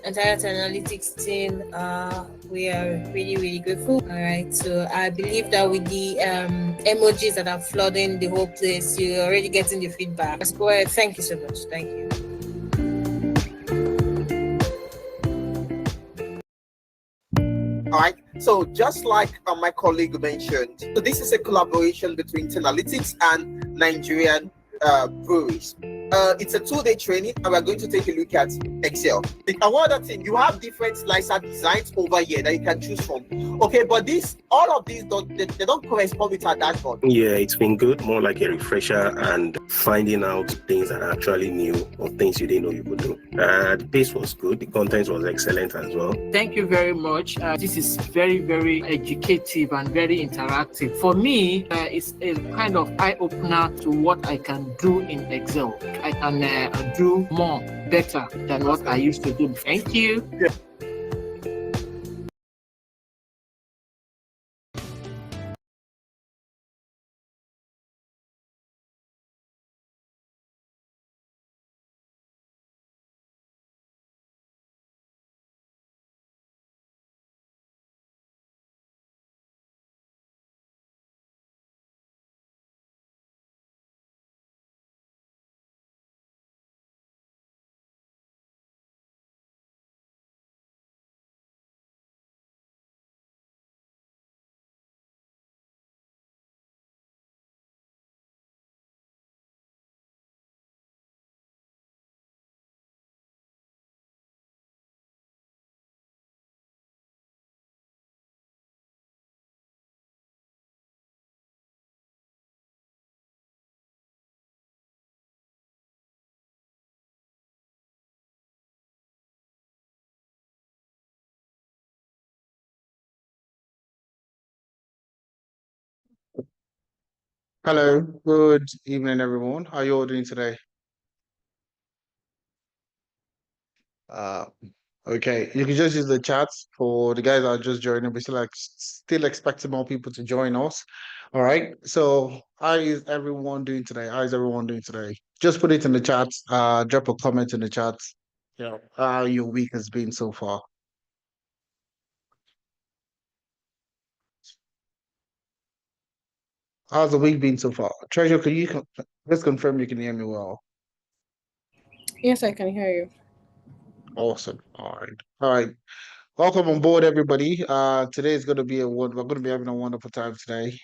entire analytics team. We are really, really grateful. All right. So I believe that with the emojis that are flooding the whole place, you're already getting the feedback. Let's go ahead. Thank you so much. Thank you. All right. So just like my colleague mentioned, so this is a collaboration between Analytics and Nigerian breweries. It's a 2-day training, and we're going to take a look at Excel. And one other thing, you have different slicer designs over here that you can choose from. Okay, but all of these they don't correspond with our dashboard. Yeah, it's been good, more like a refresher and finding out things that are actually new or things you didn't know you could do. The pace was good, the content was excellent as well. Thank you very much. This is very, very educative and very interactive. For me, it's a kind of eye-opener to what I can do in Excel. I can do more, better than what I used to do. Thank you. Yeah. Hello, good evening, everyone. How are you all doing today? Uh, okay, you can just use the chat for the guys that are just joining. We're still expecting more people to join us. All right. So, how is everyone doing today? How is everyone doing today? Just put it in the chat. Drop a comment in the chat. How your week has been so far. How's the week been so far? Treasure, can you just confirm you can hear me well? Yes, I can hear you. Awesome. All right. All right. Welcome on board, everybody. Today is going to be we're going to be having a wonderful time today.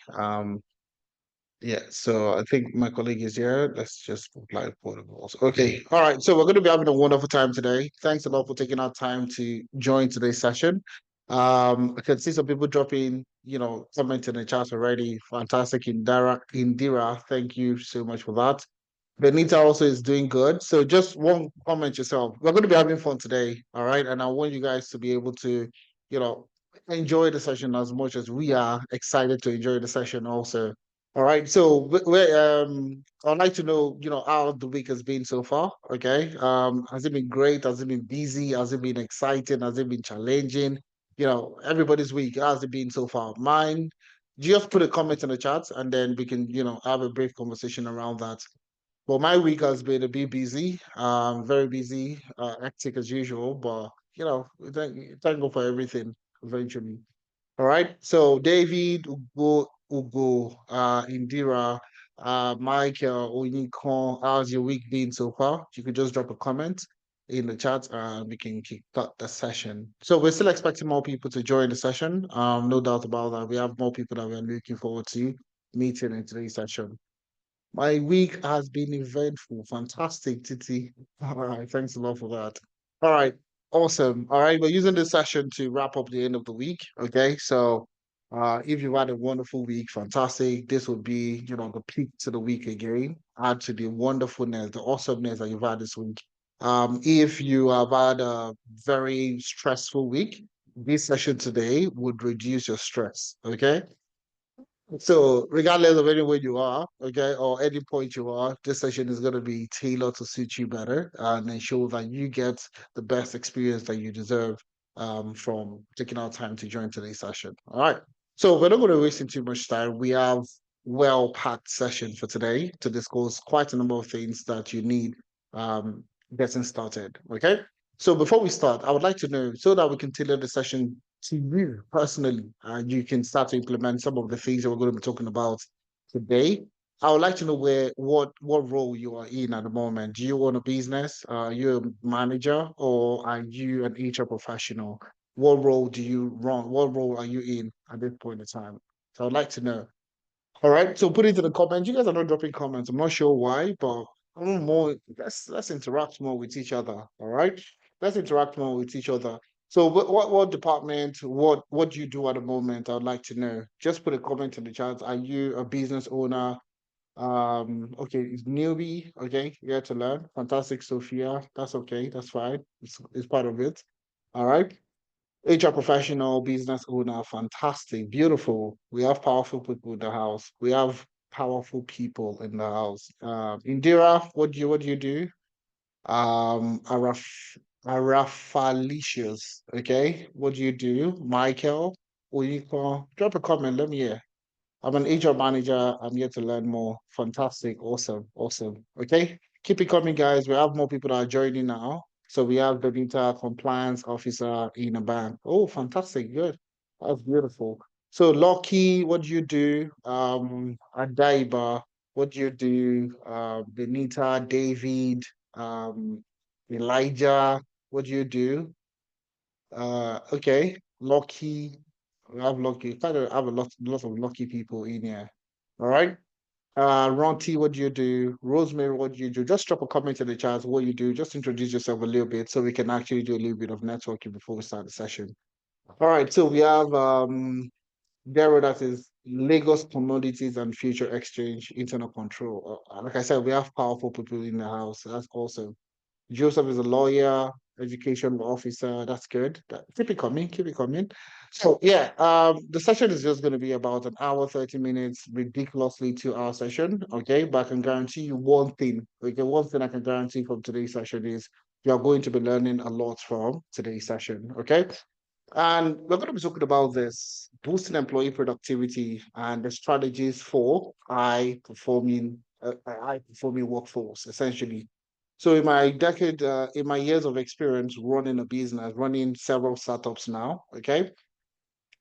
Yeah, so I think my colleague is here. Let's just apply protocols. Okay, all right. So we're going to be having a wonderful time today. Thanks a lot for taking our time to join today's session. I can see some people dropping, comment in the chat already. Fantastic, Indira. Thank you so much for that. Benita also is doing good. So just one comment yourself. We're going to be having fun today, all right? And I want you guys to be able to, you know, enjoy the session as much as we are excited to enjoy the session also. All right. So I'd like to know, how the week has been so far. Okay. Has it been great? Has it been busy? Has it been exciting? Has it been challenging? Everybody's week, how's it been so far? Mine, just put a comment in the chat and then we can, have a brief conversation around that. Well, my week has been a bit busy, very busy, hectic as usual, but thank God for everything eventually. All right. So David, Ugo, Indira, Michael, Onyekon, how's your week been so far? You could just drop a comment in the chat and we can kick start the session. So we're still expecting more people to join the session. No doubt about that. We have more people that we're looking forward to meeting in today's session. My week has been eventful, fantastic, Titi. All right, thanks a lot for that. All right, awesome. All right, we're using this session to wrap up the end of the week. Okay, so if you've had a wonderful week, fantastic. This would be, the peak to the week again. Add to the wonderfulness, the awesomeness that you've had this week. If you have had a very stressful week, this session today would reduce your stress. Okay. So, regardless of anywhere you are, okay, or any point you are, this session is going to be tailored to suit you better and ensure that you get the best experience that you deserve from taking our time to join today's session. All right. So, we're not going to waste too much time. We have well-packed session for today to discuss quite a number of things that you need getting started. Okay. So before we start, I would like to know so that we can tailor the session to you personally, and you can start to implement some of the things that we're going to be talking about today. I would like to know what role you are in at the moment. Do you own a business? Are you a manager or are you an HR professional? What role do you run? What role are you in at this point in time? So I'd like to know. All right, so put it in the comments. You guys are not dropping comments. I'm not sure why, but I want more. Let's interact more with each other. All right, let's interact more with each other. So, what department? What do you do at the moment? I'd like to know. Just put a comment in the chat. Are you a business owner? Okay, it's newbie. Okay, you have to learn. Fantastic, Sophia. That's okay. That's fine. It's part of it. All right. HR professional, business owner, fantastic, beautiful. We have powerful people in the house. We have powerful people in the house. Indira, what do you do? Araf Arafalicious, okay. What do you do? Michael, Oyiko, drop a comment. Let me hear. I'm an HR manager. I'm here to learn more. Fantastic. Awesome. Awesome. Okay. Keep it coming, guys. We have more people that are joining now. So we have Benita, compliance officer in a bank. Oh, fantastic. Good. That's beautiful. So Lucky, what do you do? Adaiba, what do you do? Benita, David, Elijah, what do you do? Okay. Lucky. We have lucky. Kind of have lot of lucky people in here. All right. Ronti, what do you do? Rosemary, what do you do? Just drop a comment in the chat what you do. Just introduce yourself a little bit so we can actually do a little bit of networking before we start the session. All right. So we have Daryl, that is Lagos Commodities and Future Exchange Internal Control. Like I said, we have powerful people in the house. That's awesome. Joseph is a lawyer, education officer. That's good. Keep it coming. Keep it coming. So yeah, the session is just going to be about an hour, 30 minutes, ridiculously 2 hour session. Okay, but I can guarantee you one thing. Okay, one thing I can guarantee from today's session is you are going to be learning a lot from today's session. Okay. And we're going to be talking about this boosting employee productivity and the strategies for high performing workforce, essentially. So in my years of experience running a business, running several startups now, okay,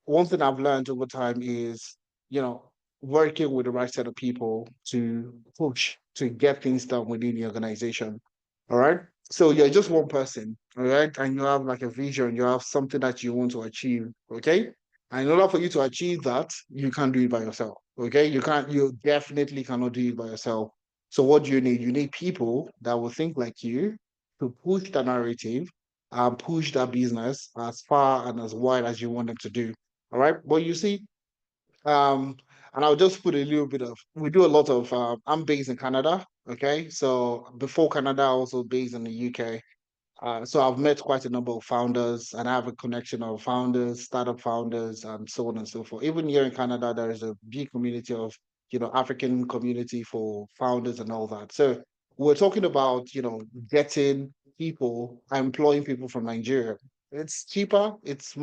one thing I've learned over time is, you know, working with the right set of people to push to get things done within the organization. All right. So you're just one person, all right, and you have like a vision, you have something that you want to achieve, okay? And in order for you to achieve that, you can't do it by yourself, okay? You definitely cannot do it by yourself. So what do you need? You need people that will think like you to push the narrative and push that business as far and as wide as you want them to do. All right. But you see, um, and I'll just put a little bit of we do a lot of I'm based in Canada. Okay. So before Canada, I also based in the UK. So I've met quite a number of founders and I have a connection of founders, startup founders, and so on and so forth. Even here in Canada, there is a big community of, African community for founders and all that. So we're talking about, getting people, employing people from Nigeria. It's cheaper, it's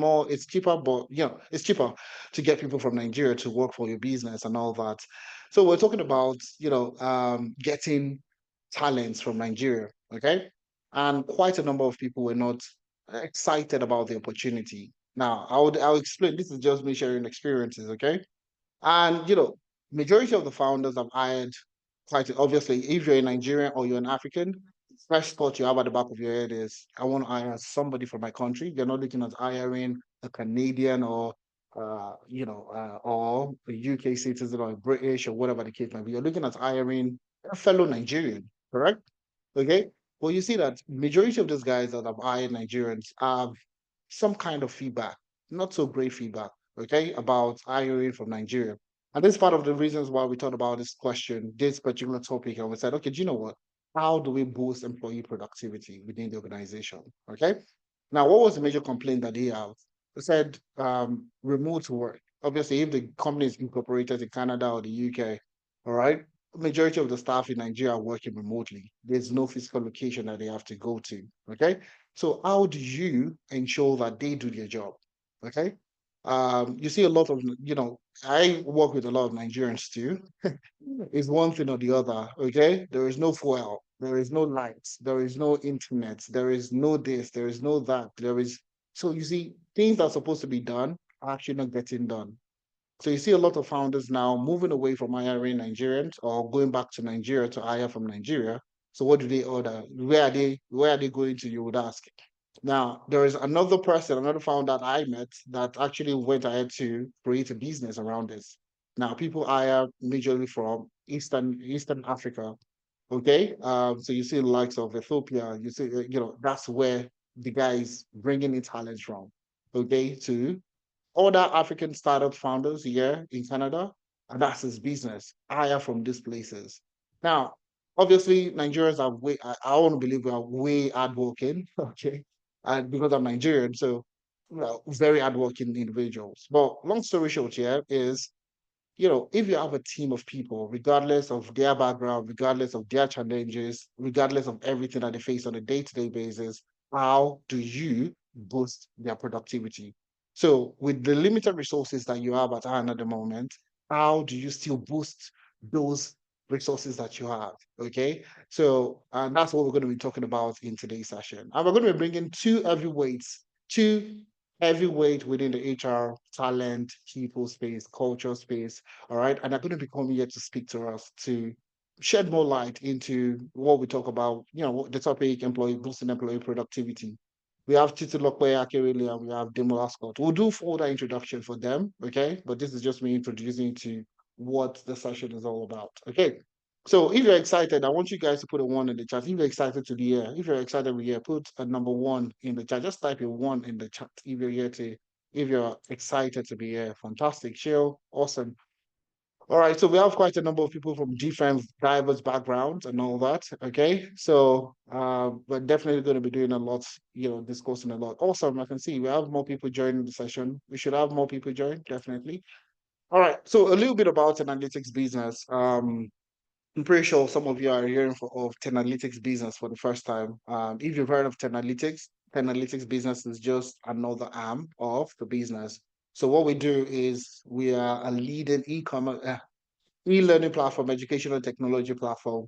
cheaper, but it's cheaper to get people from Nigeria to work for your business and all that. So we're talking about, getting talents from Nigeria. Okay, and quite a number of people were not excited about the opportunity. Now, I'll explain. This is just me sharing experiences, okay? And majority of the founders I've hired, quite obviously, if you're a Nigerian or you're an African, first thought you have at the back of your head is, I want to hire somebody from my country. You're not looking at hiring a Canadian or or a UK citizen or a British or whatever the case might be. You're looking at hiring a fellow Nigerian, correct? Okay. Well, you see that majority of these guys that have hired Nigerians have some kind of feedback, not so great feedback, okay, about hiring from Nigeria. And this is part of the reasons why we thought about this question, this particular topic, and we said, okay, do you know what? How do we boost employee productivity within the organization? Okay. Now, what was the major complaint that they have? They said remote work. Obviously, if the company is incorporated in Canada or the UK, all right, majority of the staff in Nigeria are working remotely. There's no physical location that they have to go to. Okay. So how do you ensure that they do their job? Okay. You see a lot of, I work with a lot of Nigerians too. It's one thing or the other. Okay. There is no fuel. There is no lights. There is no internet. There is no this. There is no that. There is so you see things that are supposed to be done are actually not getting done. So you see a lot of founders now moving away from hiring Nigerians or going back to Nigeria to hire from Nigeria. So what do they order? Where are they going to, you would ask? Now, there is another person, another founder that I met that actually went ahead to create a business around this. Now, people hire majorly from Eastern Africa. Okay, so you see the likes of Ethiopia. You see, that's where the guy is bringing in talent from. Okay, to other African startup founders here in Canada, and that's his business. Hire from these places. Now, obviously, Nigerians are way. I want to believe we are way hardworking. Okay, and because I'm Nigerian, so very hardworking individuals. But long story short, here is if you have a team of people, regardless of their background, regardless of their challenges, regardless of everything that they face on a day-to-day basis, how do you boost their productivity? So, with the limited resources that you have at hand at the moment, how do you still boost those resources that you have? Okay. So, and that's what we're going to be talking about in today's session. And we're going to be bringing two heavyweight within the HR, talent, people space, culture space. All right. And they're going to be coming here to speak to us to shed more light into what we talk about, the topic employee boosting employee productivity. We have Titilope, Akerele, and we have Demola Scott. We'll do further introduction for them, okay? But this is just me introducing to what the session is all about. Okay. So if you're excited, I want you guys to put a one in the chat. If you're excited to be here, if you're excited to be here, put a number one in the chat. Just type a one in the chat if you're excited to be here. Fantastic. Chill. Awesome. All right. So we have quite a number of people from different diverse backgrounds and all that. Okay. So we're definitely going to be doing a lot, discussing a lot. Awesome. I can see we have more people joining the session. We should have more people join, definitely. All right. So a little bit about analytics business. I'm pretty sure some of you are hearing of Tenalytics business for the first time. If you've heard of Tenalytics business is just another arm of the business. So what we do is we are a leading e-commerce e-learning platform, educational technology platform.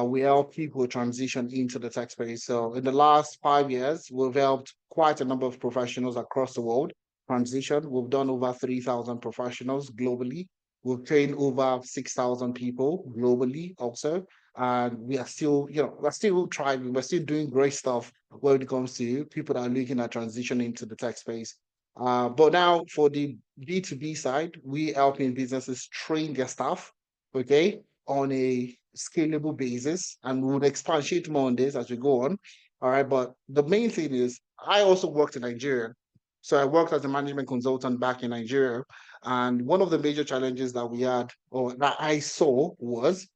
We help people transition into the tech space. So in the last 5 years, we've helped quite a number of professionals across the world transition. We've done over 3,000 professionals globally. We've trained over 6,000 people globally also. And we are still, we're still thriving. We're still doing great stuff when it comes to people that are looking at transitioning into the tech space. But now for the B2B side, we helping businesses train their staff, okay, on a scalable basis. And we would expatiate more on this as we go on. All right. But the main thing is I also worked in Nigeria. So I worked as a management consultant back in Nigeria. And one of the major challenges that we had or that I saw was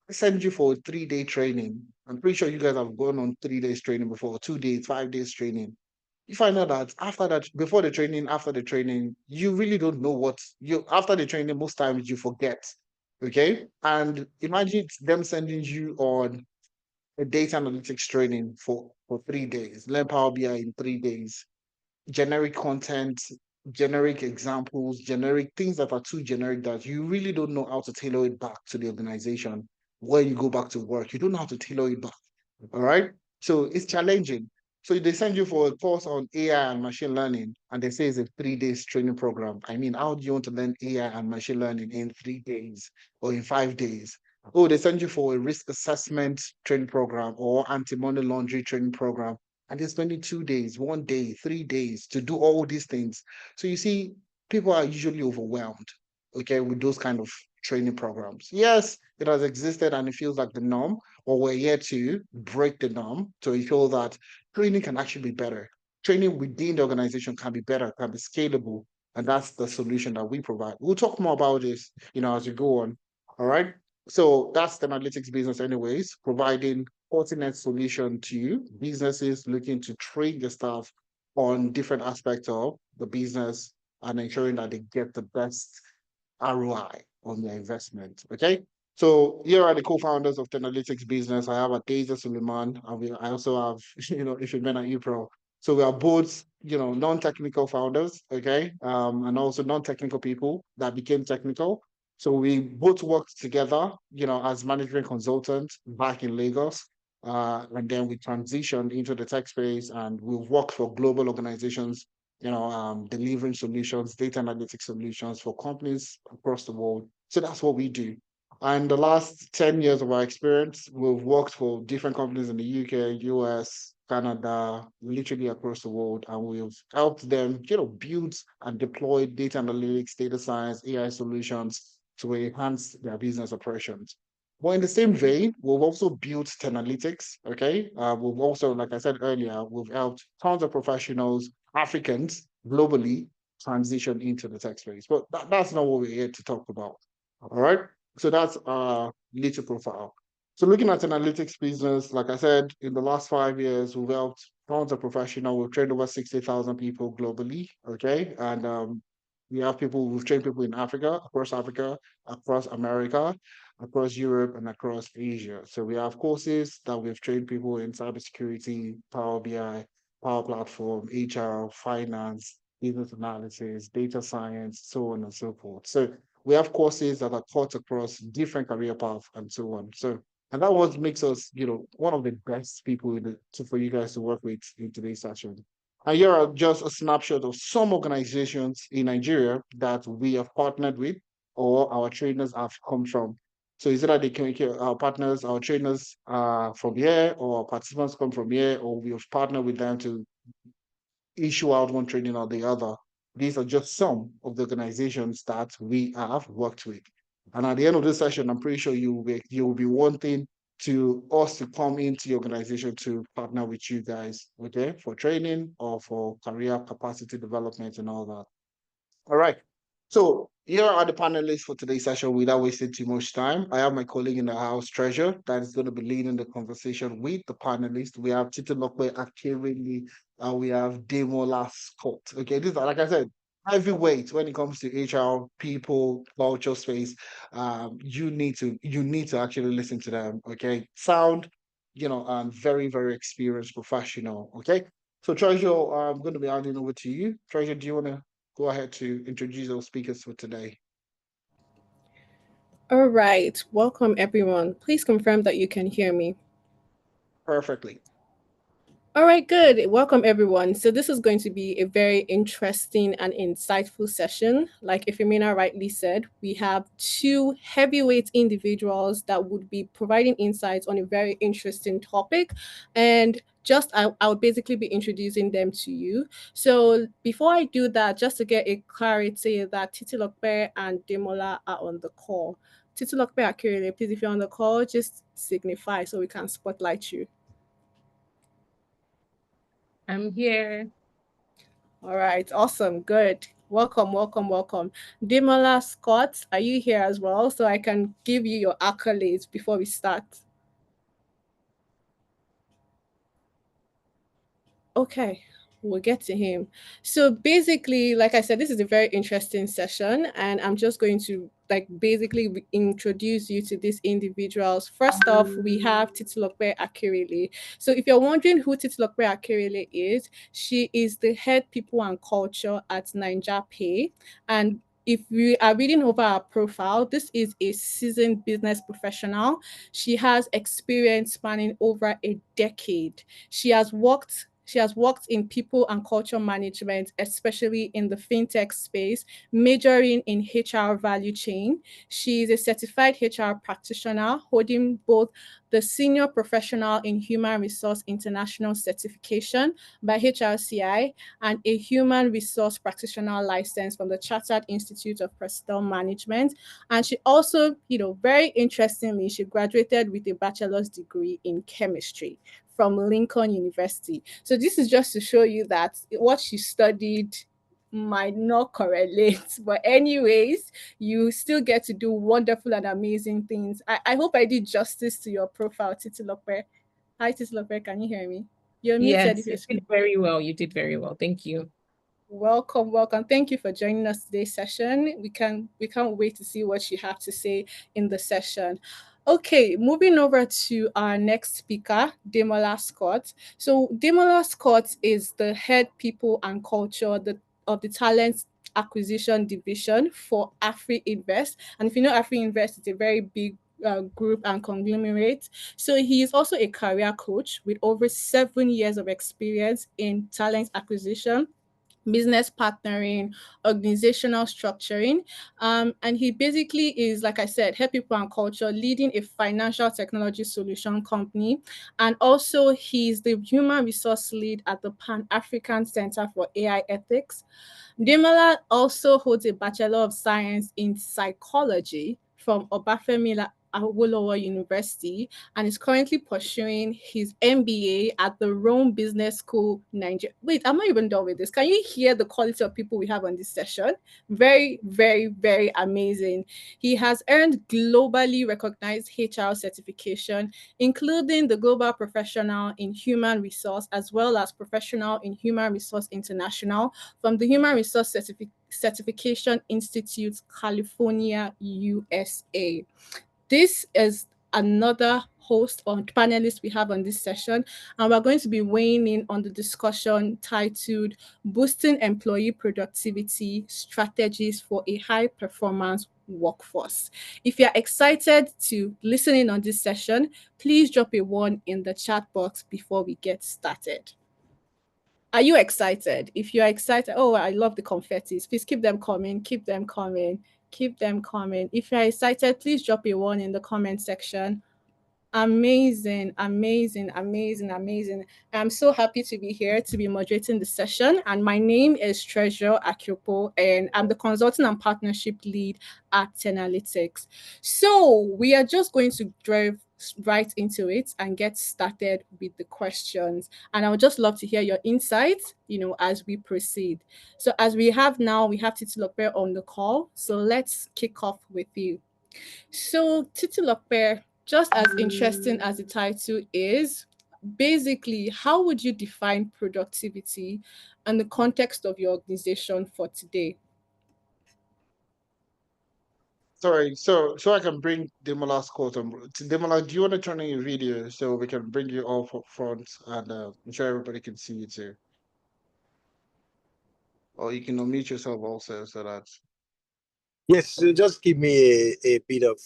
I send you for a 3 day training. I'm pretty sure you guys have gone on 3 days training before, 2 days, 5 days training. You find out that after that, before the training, after the training, you really don't know what you after the training, most times you forget. Okay. And imagine them sending you on a data analytics training for 3 days, learn Power BI in 3 days, generic content, generic examples, generic things that are too generic that you really don't know how to tailor it back to the organization. When you go back to work, you don't know how to tailor it back. All right. So it's challenging. So they send you for a course on AI and machine learning, and they say it's a 3 days training program. I mean, how do you want to learn AI and machine learning in 3 days or in 5 days? Oh, they send you for a risk assessment training program or anti-money laundering training program, and they're spending 2 days, 1 day, 3 days to do all these things. So you see, people are usually overwhelmed, okay, with those kind of training programs. Yes, it has existed and it feels like the norm, but we're here to break the norm to ensure that training can actually be better. Training within the organization can be better, can be scalable, and that's the solution that we provide. We'll talk more about this, as we go on. All right. So that's the analytics business, anyways, providing pertinent solution to businesses looking to train their staff on different aspects of the business and ensuring that they get the best ROI on their investment. Okay. So here are the co-founders of the analytics business. I have Adeza Suleiman, and I also have, Ifemena Ibro. So we are both, non-technical founders, okay, and also non-technical people that became technical. So we both worked together, as management consultants back in Lagos. And then we transitioned into the tech space and we've worked for global organizations, delivering solutions, data analytics solutions for companies across the world. So that's what we do. And the last 10 years of our experience, we've worked for different companies in the UK, US, Canada, literally across the world, and we've helped them, build and deploy data analytics, data science, AI solutions to enhance their business operations. But in the same vein, we've also built Tenalytics, okay? We've also, like I said earlier, we've helped tons of professionals, Africans, globally, transition into the tech space. But that's not what we're here to talk about, all right? So that's our little profile. So looking at analytics business, like I said, in the last 5 years, we've helped tons of professionals. We've trained over 60,000 people globally, okay? And we've trained people in Africa, across America, across Europe, and across Asia. So we have courses that we've trained people in cybersecurity, Power BI, Power Platform, HR, finance, business analysis, data science, so on and so forth. So we have courses that are taught across different career paths and so on. So, and that what makes us, one of the best people for you guys to work with in today's session. And here are just a snapshot of some organizations in Nigeria that we have partnered with or our trainers have come from. So is it that our partners, our trainers are from here, or our participants come from here, or we have partnered with them to issue out one training or the other. These are just some of the organizations that we have worked with. And at the end of this session, I'm pretty sure you will be wanting to us to come into your organization to partner with you guys, okay, for training or for career capacity development and all that. All right. So here are the panelists for today's session without wasting too much time. I have my colleague in the house, Treasure, that is going to be leading the conversation with the panelists. We have Titilope, Akerele, and we have Demola Scott. Okay, these are, like I said, heavyweight when it comes to HR, people, culture space. You need to actually listen to them. Okay, sound, and very, very experienced professional. Okay, so Treasure, I'm going to be handing over to you. Treasure, do you want to go ahead to introduce those speakers for today? All right. Welcome, everyone. Please confirm that you can hear me. Perfectly. All right, good. Welcome, everyone. So, this is going to be a very interesting and insightful session. Like Ifemina rightly said, we have two heavyweight individuals that would be providing insights on a very interesting topic. And I would basically be introducing them to you. So, before I do that, just to get a clarity that Titilope and Demola are on the call. Titilope Akerele, please, if you're on the call, just signify so we can spotlight you. I'm here. All right, awesome, good. Welcome, welcome, welcome. Demola Scott, are you here as well? So I can give you your accolades before we start. Okay, we'll get to him. So basically, like I said, this is a very interesting session, and I'm just going to basically introduce you to these individuals. First off, we have Titilope Akerele. So if you're wondering who Titilope Akerele is, she is the head people and culture at Ninja Pay, and if we are reading over her profile, this is a seasoned business professional. She has experience spanning over a decade. She has worked in people and culture management, especially in the fintech space, majoring in HR value chain. She is a certified HR practitioner holding both the Senior Professional in Human Resource International certification by HRCI and a Human Resource Practitioner license from the Chartered Institute of Personnel Management. And she also, very interestingly, she graduated with a bachelor's degree in chemistry from Lincoln University. So this is just to show you that what she studied might not correlate. But anyways, you still get to do wonderful and amazing things. I hope I did justice to your profile, Titilope. Hi, Titilope, can you hear me? You're muted if Yes, you're you speaking. did very well. You did very well. Thank you. Welcome, welcome. Thank you for joining us today's session. We can't wait to see what you have to say in the session. Okay, moving over to our next speaker, Demola Scott. So Demola Scott is the head people and culture of the talent acquisition division for Afrinvest. And if you know Afrinvest, it's a very big group and conglomerate. So he is also a career coach with over 7 years of experience in talent acquisition, business partnering, organizational structuring. And he basically is, like I said, head people and culture, leading a financial technology solution company. And also he's the human resource lead at the Pan-African Center for AI Ethics. Demola also holds a Bachelor of Science in Psychology from Obafemi Awolowo University and is currently pursuing his MBA at the Rome Business School, Nigeria. Wait, I'm not even done with this. Can you hear the quality of people we have on this session? Very, very, very amazing. He has earned globally recognized HR certification, including the Global Professional in Human Resource, as well as Professional in Human Resource International from the Human Resource Certification Institute, California, USA. This is another host or panelist we have on this session, and we're going to be weighing in on the discussion titled Boosting Employee Productivity Strategies for a High Performance Workforce. If you're excited to listen in on this session, please drop a 1 in the chat box before we get started. Are you excited? If you're excited, oh, I love the confettis. Please keep them coming, keep them coming, keep them coming. If you're excited, please drop a 1 in the comment section. Amazing, amazing, amazing, amazing. I'm so happy to be here to be moderating the session. And my name is Treasure Akyopo, and I'm the consultant and partnership lead at Tenalytics. So we are just going to drive right into it and get started with the questions. And I would just love to hear your insights, as we proceed. So as we have Titilope on the call. So let's kick off with you. So Titilope, just as interesting as the title is, basically, how would you define productivity and the context of your organization for today? Sorry, so I can bring Demola's quote on. Demola, do you want to turn on your video so we can bring you all up front and I'm sure everybody can see you too? Or you can unmute yourself also so that. Yes, so just give me a bit of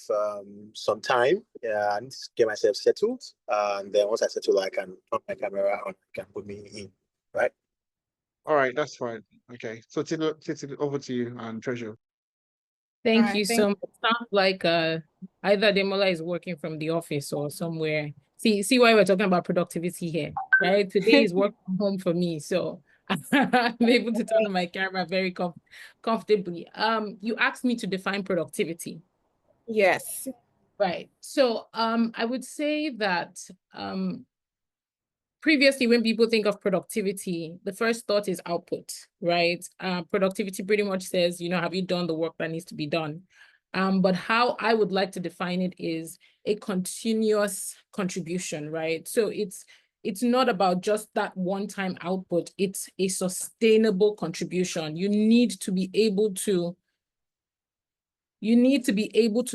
some time. I need to get myself settled. And then once I settle, I can turn my camera on, can put me in, right? All right, that's fine. Okay, so Tito, over to you and Treasure. Thank you so much. Sounds like either Demola is working from the office or somewhere. See why we're talking about productivity here, right? Today is work from home for me, so I'm able to turn on my camera very comfortably. You asked me to define productivity. Yes. Right. So I would say that previously, when people think of productivity, the first thought is output, right? Productivity pretty much says, have you done the work that needs to be done? But how I would like to define it is a continuous contribution, right? So it's not about just that one-time output. It's a sustainable contribution. You need to be able to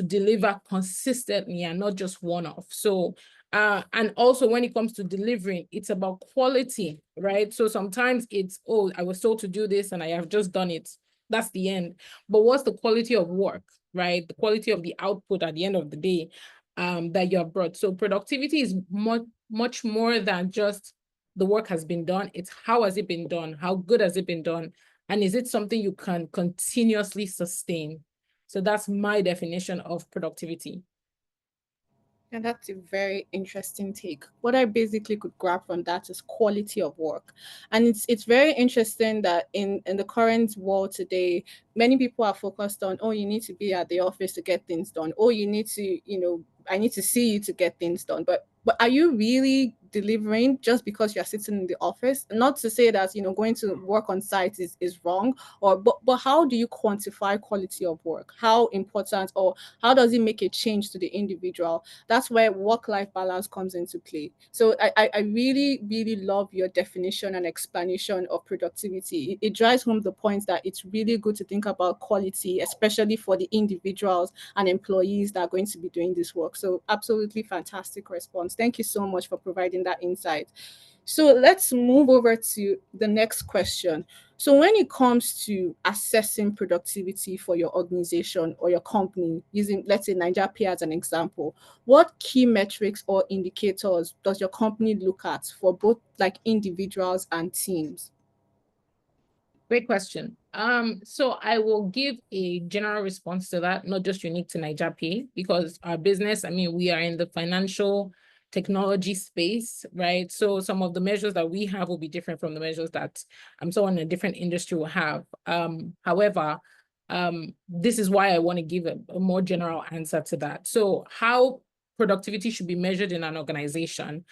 deliver consistently and not just one-off. So, and also when it comes to delivering, it's about quality, right? So sometimes it's, oh, I was told to do this and I have just done it. That's the end. But what's the quality of work, right? The quality of the output at the end of the day that you have brought. So productivity is much more than just the work has been done. It's how has it been done? How good has it been done? And is it something you can continuously sustain? So that's my definition of productivity. And that's a very interesting take. What I basically could grab from that is quality of work. And it's very interesting that in the current world today, many people are focused on, oh, you need to be at the office to get things done. Oh, you need to, I need to see you to get things done. But are you really delivering just because you're sitting in the office? Not to say that, going to work on site is wrong, but how do you quantify quality of work? How important, or how does it make a change to the individual? That's where work-life balance comes into play. So I really, really love your definition and explanation of productivity. It drives home the point that it's really good to think about quality, especially for the individuals and employees that are going to be doing this work. So absolutely fantastic response. Thank you so much for providing that insight. So let's move over to the next question. So when it comes to assessing productivity for your organization or your company, using, let's say, Nigeria Pay as an example, what key metrics or indicators does your company look at for both like individuals and teams? Great question. So I will give a general response to that, not just unique to Nigeria Pay, because our business, I mean, we are in the financial technology space, right? So some of the measures that we have will be different from the measures that someone in a different industry will have. However, this is why I want to give a more general answer to that. So how productivity should be measured in an organization,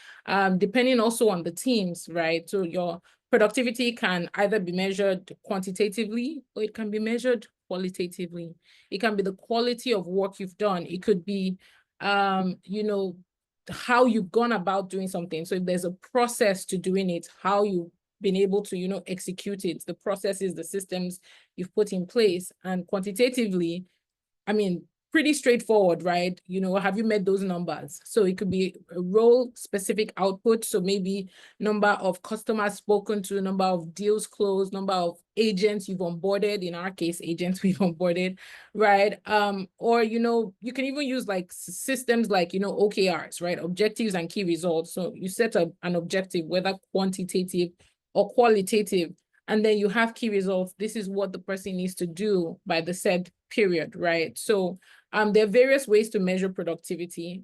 depending also on the teams, right? So your productivity can either be measured quantitatively or it can be measured qualitatively. It can be the quality of work you've done. It could be, you know, how you've gone about doing something. So if there's a process to doing it, how you've been able to, you know, execute it, the processes, the systems you've put in place. And quantitatively, I mean, pretty straightforward, right? You know, have you met those numbers? So it could be a role specific output. So maybe number of customers spoken to, number of deals closed, number of agents you've onboarded, in our case, agents we've onboarded, right? Or, you know, you can even use like systems like, you know, OKRs, right? Objectives and key results. So you set up an objective, whether quantitative or qualitative, and then you have key results. This is what the person needs to do by the said period, right? So there are various ways to measure productivity.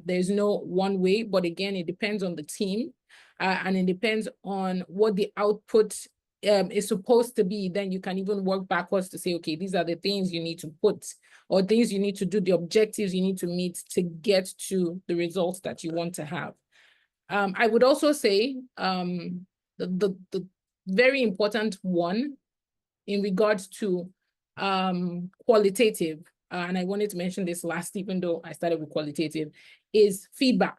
There's no one way, but again, it depends on the team and it depends on what the output is supposed to be. Then you can even work backwards to say, okay, these are the things you need to put or things you need to do, the objectives you need to meet to get to the results that you want to have. I would also say the very important one in regards to qualitative, and I wanted to mention this last, even though I started with qualitative, is feedback,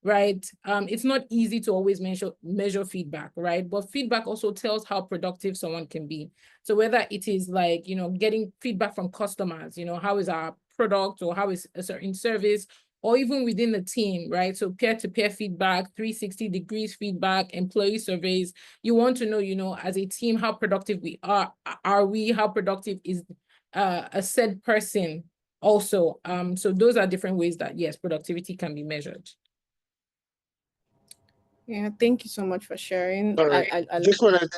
right? It's not easy to always measure feedback, right? But feedback also tells how productive someone can be. So whether it is like, you know, getting feedback from customers, you know, how is our product or how is a certain service, or even within the team, right? So peer-to-peer feedback, 360 degrees feedback, employee surveys. You want to know, you know, as a team, how productive we are. Are we, how productive is a said person also? So those are different ways that, yes, productivity can be measured. Yeah, thank you so much for sharing. Sorry, I just wanted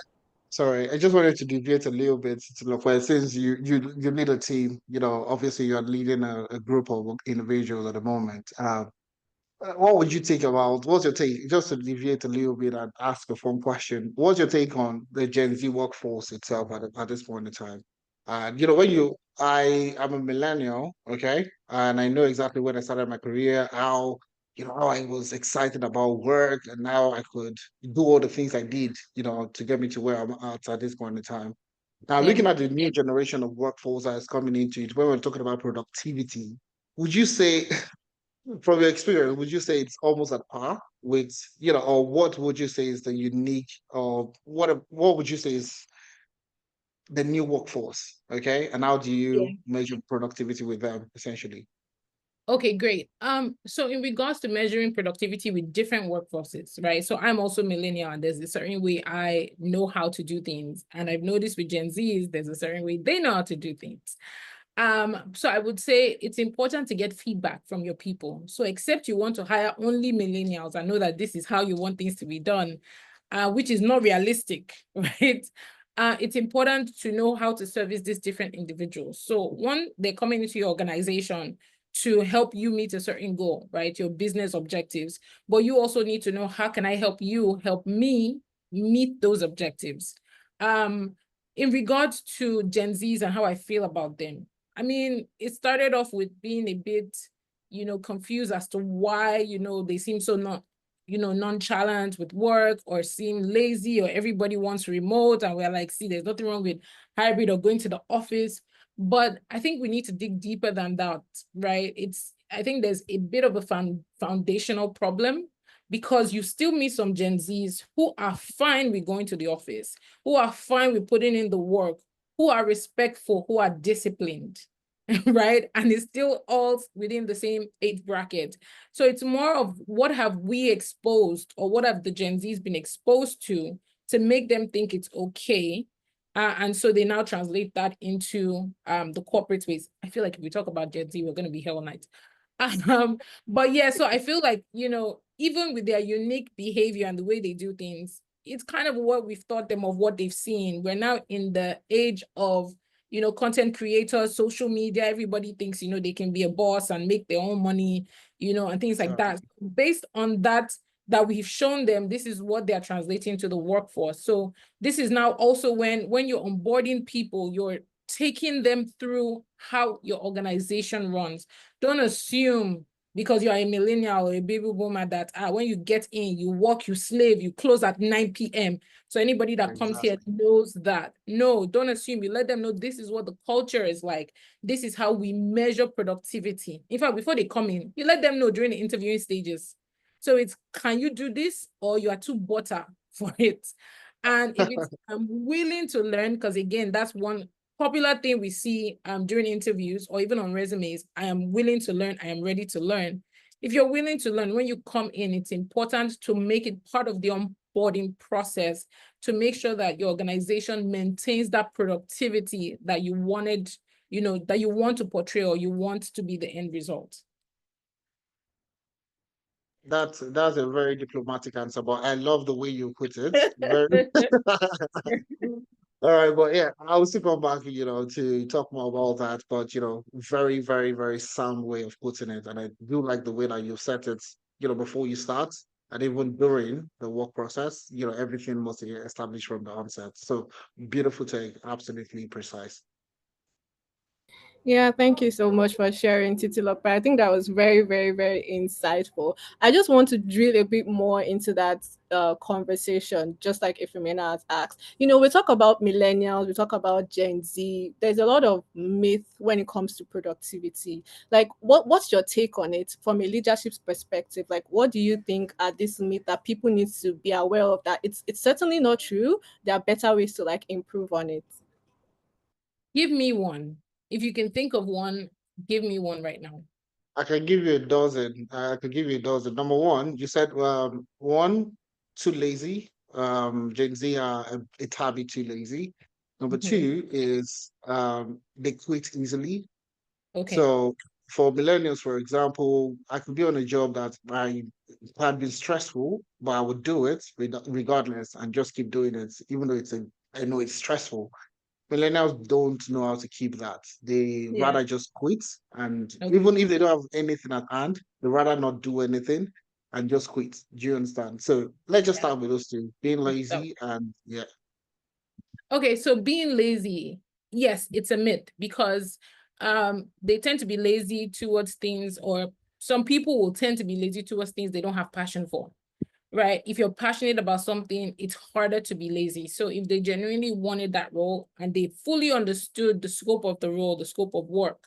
sorry, I just wanted to deviate a little bit to look where since you lead a team, you know, obviously you're leading a group of individuals at the moment. What would you take about, what's your take, just to deviate a little bit and ask a fun question, what's your take on the Gen Z workforce itself at this point in time? You know, I am a millennial, okay, and I know exactly when I started my career, how, you know, how I was excited about work and now I could do all the things I did, you know, to get me to where I'm at this point in time. Now, Yeah. looking at the new generation of workforce that is coming into it, when we're talking about productivity, would you say from your experience, would you say it's almost at par with, you know, or what would you say is the unique, or what would you say is the new workforce? Okay. And how do Yeah. you measure productivity with them essentially? Okay, great. So in regards to measuring productivity with different workforces, right? So I'm also millennial and there's a certain way I know how to do things. And I've noticed with Gen Zs, there's a certain way they know how to do things. So I would say it's important to get feedback from your people. So except you want to hire only millennials, I know that this is how you want things to be done, which is not realistic, right? It's important to know how to service these different individuals. So one, they're coming into your organization to help you meet a certain goal, right? Your business objectives. But you also need to know, how can I help you help me meet those objectives? In regards to Gen Zs and how I feel about them, I mean, it started off with being a bit, you know, confused as to why, you know, they seem so not, you know, nonchalant with work or seem lazy or everybody wants remote. And we're like, see, there's nothing wrong with hybrid or going to the office. But I think we need to dig deeper than that, right? I think there's a bit of a foundational problem because you still meet some Gen Zs who are fine with going to the office, who are fine with putting in the work, who are respectful, who are disciplined. right? And it's still all within the same age bracket. So it's more of what have we exposed, or what have the Gen Zs been exposed to make them think it's okay. And so they now translate that into the corporate space. I feel like if we talk about Gen Z, we're going to be hell night. But yeah, so I feel like, even with their unique behavior and the way they do things, it's kind of what we've taught them of what they've seen. We're now in the age of, content creators, social media. Everybody thinks, they can be a boss and make their own money, and things like that. Based on that we've shown them, this is what they're translating to the workforce. So this is now also when you're onboarding people, you're taking them through how your organization runs. Don't assume because you're a millennial or a baby boomer that when you get in, you work, you slave, you close at 9 p.m. So anybody that comes here knows that. No, don't assume. You let them know this is what the culture is like. This is how we measure productivity. In fact, before they come in, you let them know during the interviewing stages. So it's, can you do this, or you are too butter for it? And if it's, I'm willing to learn, because again, that's one popular thing we see during interviews or even on resumes. I am willing to learn. I am ready to learn. If you're willing to learn, when you come in, it's important to make it part of the onboarding process to make sure that your organization maintains that productivity that you wanted, that you want to portray or you want to be the end result. That's a very diplomatic answer, but I love the way you put it. Very. All right, but yeah, I will still come back, to talk more about that. But very, very, very sound way of putting it, and I do like the way that you set it. Before you start, and even during the work process, everything must be established from the onset. So beautiful take, absolutely precise. Yeah, thank you so much for sharing, Titilope. I think that was very, very, very insightful. I just want to drill a bit more into that conversation, just like if Ifemina has asked. We talk about millennials, we talk about Gen Z. There's a lot of myth when it comes to productivity. Like, what's your take on it from a leadership perspective? Like, what do you think are these myths that people need to be aware of? That it's certainly not true. There are better ways to like improve on it. Give me one. If you can think of one, give me one right now. I can give you a dozen. I could give you a dozen. Number one, you said one, too lazy. Gen Z are a tad bit too lazy. Number two is they quit easily. Okay. So for millennials, for example, I could be on a job that I had been stressful, but I would do it regardless and just keep doing it, even though I know it's stressful. Millennials don't know how to keep that. They rather just quit, and even if they don't have anything at hand, they rather not do anything and just quit. Do you understand? So let's just start with those two: being lazy and yeah. Okay, so being lazy, yes, it's a myth because they tend to be lazy towards things, or some people will tend to be lazy towards things they don't have passion for. Right? If you're passionate about something, it's harder to be lazy. So if they genuinely wanted that role and they fully understood the scope of the role, the scope of work,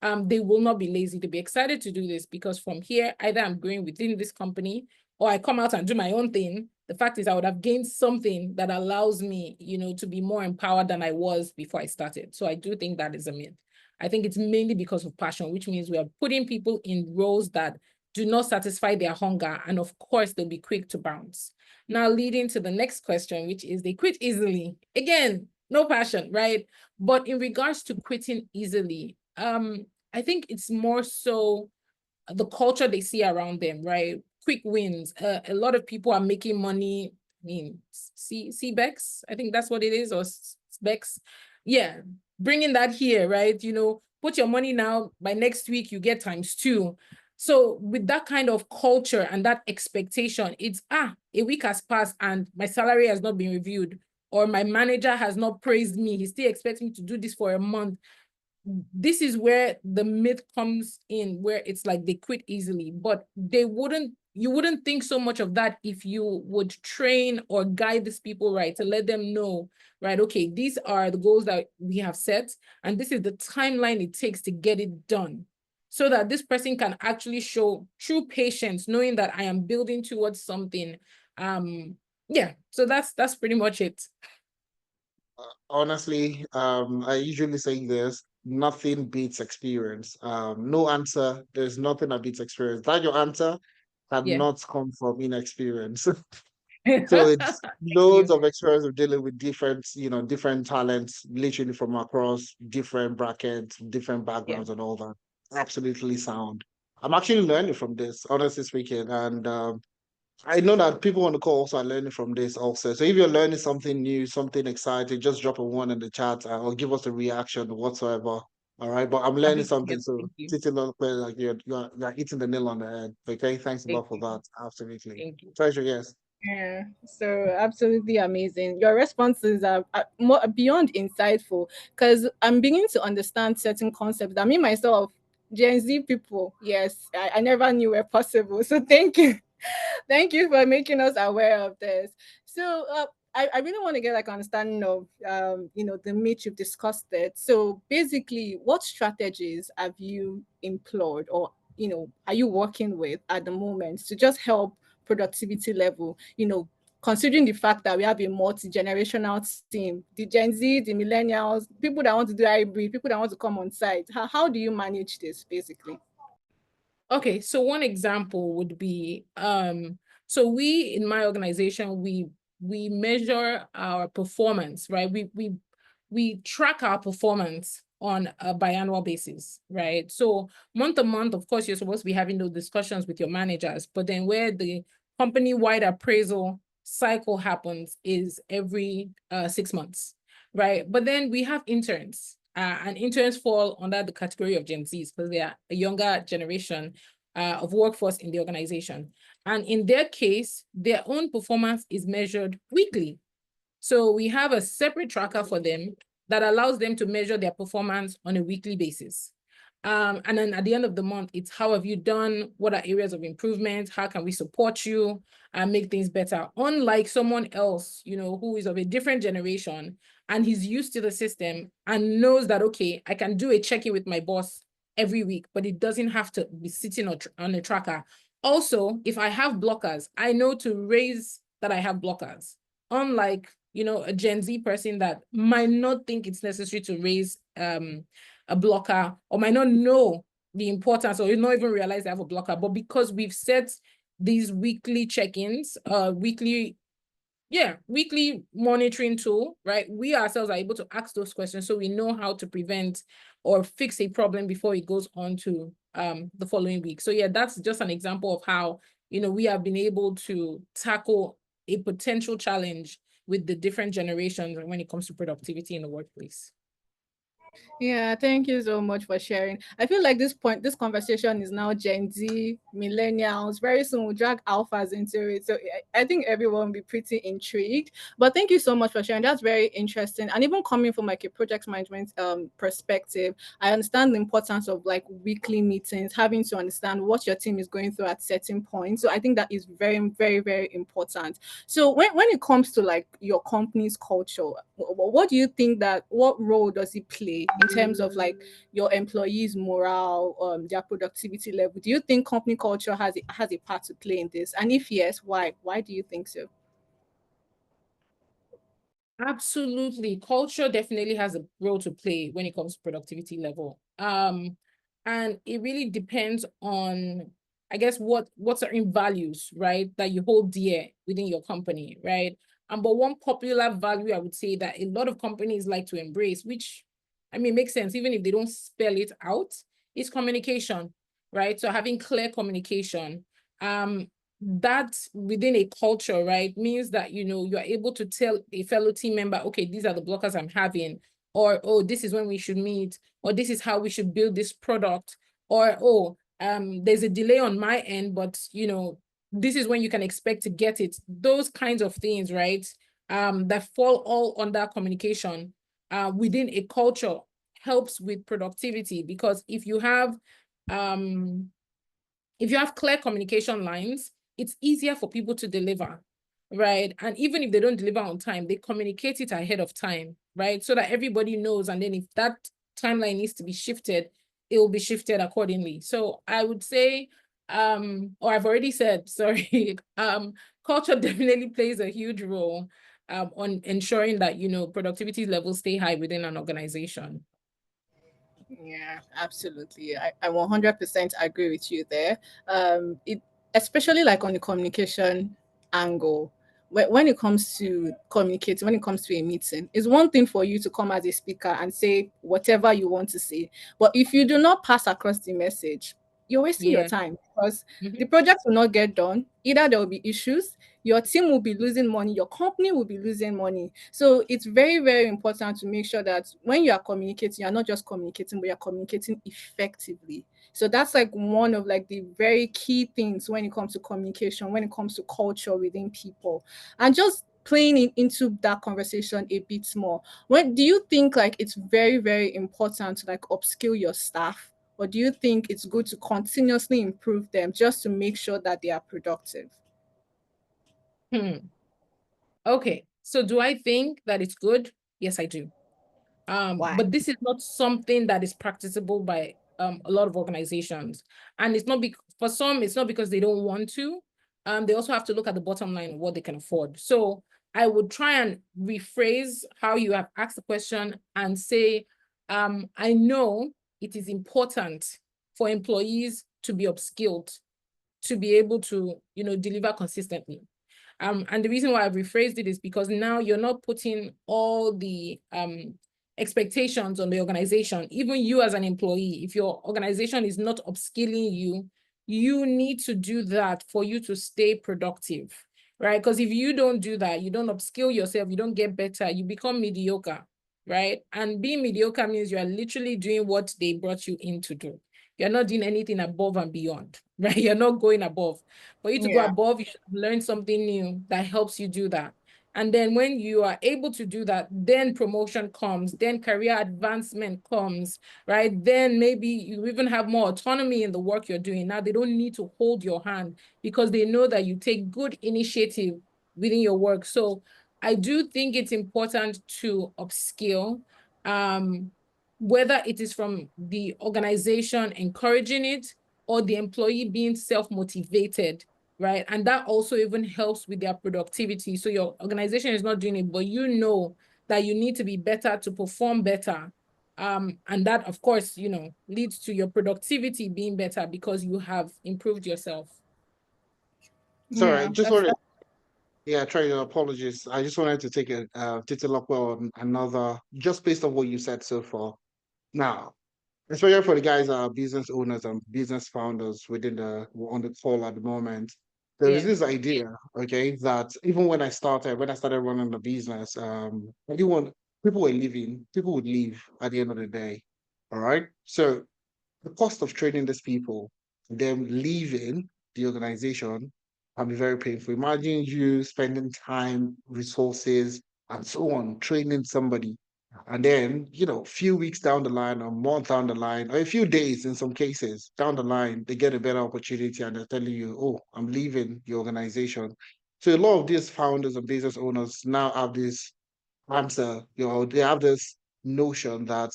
they will not be lazy. They'll be excited to do this because from here, either I'm growing within this company or I come out and do my own thing. The fact is I would have gained something that allows me, to be more empowered than I was before I started. So I do think that is a myth. I think it's mainly because of passion, which means we are putting people in roles that do not satisfy their hunger. And of course, they'll be quick to bounce. Now, leading to the next question, which is they quit easily. Again, no passion, right? But in regards to quitting easily, I think it's more so the culture they see around them, right? Quick wins. A lot of people are making money. I mean, CBEX, I think that's what it is, or SBEX. Yeah, bringing that here, right? Put your money now, by next week, you get ×2. So with that kind of culture and that expectation, it's, a week has passed and my salary has not been reviewed, or my manager has not praised me. He still expects me to do this for a month. This is where the myth comes in, where it's like they quit easily, but you wouldn't think so much of that if you would train or guide these people, right, to let them know, right, okay, these are the goals that we have set, and this is the timeline it takes to get it done, so that this person can actually show true patience, knowing that I am building towards something. Yeah, so that's pretty much it. Honestly, I usually say this: nothing beats experience. No answer. There's nothing that beats experience. That your answer Yeah. cannot come from inexperience. So it's Thank loads you. of experience of dealing with different, different talents, literally from across different brackets, different Yeah. backgrounds, and all that. Absolutely sound. I'm actually learning from this, honestly speaking, and I know that people on the call also are learning from this also. So if you're learning something new, something exciting, just drop a one in the chat or give us a reaction whatsoever. All right. But I'm learning Happy to something. help. So Thank you. Titilope, like you're hitting the nail on the head. Okay. Thanks a Thank lot for you. that. Absolutely. Thank you. Treasure, yes. Yeah, so absolutely amazing. Your responses are more beyond insightful because I'm beginning to understand certain concepts that me myself, Gen Z people, yes, I never knew were possible. So thank you. Thank you for making us aware of this. So I really want to get like understanding of the myth you've discussed it. So basically, what strategies have you employed or are you working with at the moment to just help productivity level? Considering the fact that we have a multi-generational team, the Gen Z, the millennials, people that want to do hybrid, people that want to come on site. How do you manage this basically? Okay, so one example would be so we in my organization we measure our performance, right? We track our performance on a biannual basis, right? So month to month, of course, you're supposed to be having those discussions with your managers, but then where the company-wide appraisal cycle happens is every 6 months, right? But then we have interns. And interns fall under the category of Gen Zs because they are a younger generation of workforce in the organization. And in their case, their own performance is measured weekly. So we have a separate tracker for them that allows them to measure their performance on a weekly basis. And then at the end of the month, it's how have you done? What are areas of improvement? How can we support you and make things better? Unlike someone else, who is of a different generation and he's used to the system and knows that, okay, I can do a check-in with my boss every week, but it doesn't have to be sitting on a tracker. Also, if I have blockers, I know to raise that I have blockers. Unlike, a Gen Z person that might not think it's necessary to raise a blocker or might not know the importance or not even realize they have a blocker. But because we've set these weekly check-ins, weekly monitoring tool, right? We ourselves are able to ask those questions so we know how to prevent or fix a problem before it goes on to the following week. So yeah, that's just an example of how, we have been able to tackle a potential challenge with the different generations when it comes to productivity in the workplace. Yeah, thank you so much for sharing. I feel like this conversation is now Gen Z, millennials. Very soon we'll drag alphas into it. So I think everyone will be pretty intrigued. But thank you so much for sharing. That's very interesting. And even coming from like a project management perspective, I understand the importance of like weekly meetings, having to understand what your team is going through at certain points. So I think that is very, very, very important. So when it comes to like your company's culture, what do you think what role does it play in terms of like your employees' morale, their productivity level? Do you think company culture has a part to play in this? And if yes, why? Why do you think so? Absolutely. Culture definitely has a role to play when it comes to productivity level. And it really depends on, I guess, what certain values, right, that you hold dear within your company, right? But one popular value I would say that a lot of companies like to embrace, which I mean makes sense, even if they don't spell it out, is communication, right? So having clear communication. That within a culture, right, means that you're able to tell a fellow team member, okay, these are the blockers I'm having, or oh, this is when we should meet, or this is how we should build this product, or oh, there's a delay on my end, but this is when you can expect to get it. Those kinds of things, right, that fall all under communication within a culture helps with productivity, because if you have clear communication lines, it's easier for people to deliver, right? And even if they don't deliver on time, they communicate it ahead of time, right? So that everybody knows. And then if that timeline needs to be shifted, it will be shifted accordingly. So I would say, or I've already said, sorry, culture definitely plays a huge role on ensuring that, productivity levels stay high within an organization. Yeah, absolutely. I 100% agree with you there. It especially like on the communication angle. When it comes to communicating, when it comes to a meeting, it's one thing for you to come as a speaker and say whatever you want to say. But if you do not pass across the message, you're wasting your Yeah. time because Mhm. the project will not get done. Either there will be issues, your team will be losing money, your company will be losing money. So it's very, very important to make sure that when you are communicating, you're not just communicating, but you're communicating effectively. So that's like one of like the very key things when it comes to communication, when it comes to culture within people. And just playing into that conversation a bit more. When do you think like it's very, very important to like upskill your staff? Or do you think it's good to continuously improve them just to make sure that they are productive? Hmm. Okay. So do I think that it's good? Yes, I do. Why? But this is not something that is practicable by a lot of organizations. And it's not for some, it's not because they don't want to. They also have to look at the bottom line of what they can afford. So I would try and rephrase how you have asked the question and say, I know it is important for employees to be upskilled, to be able to, deliver consistently. And the reason why I've rephrased it is because now you're not putting all the expectations on the organization. Even you as an employee, if your organization is not upskilling you, you need to do that for you to stay productive, right? Because if you don't do that, you don't upskill yourself, you don't get better, you become mediocre, right? And being mediocre means you are literally doing what they brought you in to do. You're not doing anything above and beyond, right? You're not going above. For you to go Yeah. above, you should learn something new that helps you do that. And then when you are able to do that, then promotion comes, then career advancement comes, right? Then maybe you even have more autonomy in the work you're doing. Now they don't need to hold your hand because they know that you take good initiative within your work. So I do think it's important to upskill, whether it is from the organization encouraging it or the employee being self-motivated, right? And that also even helps with their productivity. So your organization is not doing it, but you know that you need to be better to perform better. And that, of course, leads to your productivity being better because you have improved yourself. Sorry, I Yeah, just that's wanted, yeah, try to apologies. I just wanted to take a Titilope on another, just based on what you said so far. Now, especially for the guys that are business owners and business founders within on the call at the moment, there is Yeah. this idea, okay, that even when I started running the business, I didn't want people would leave at the end of the day. All right. So the cost of training these people, them leaving the organization, can be very painful. Imagine you spending time, resources, and so on, training somebody. And then, few weeks down the line, or a month down the line, or a few days in some cases down the line, they get a better opportunity and they're telling you, oh, I'm leaving the organization. So a lot of these founders and business owners now have this answer, they have this notion that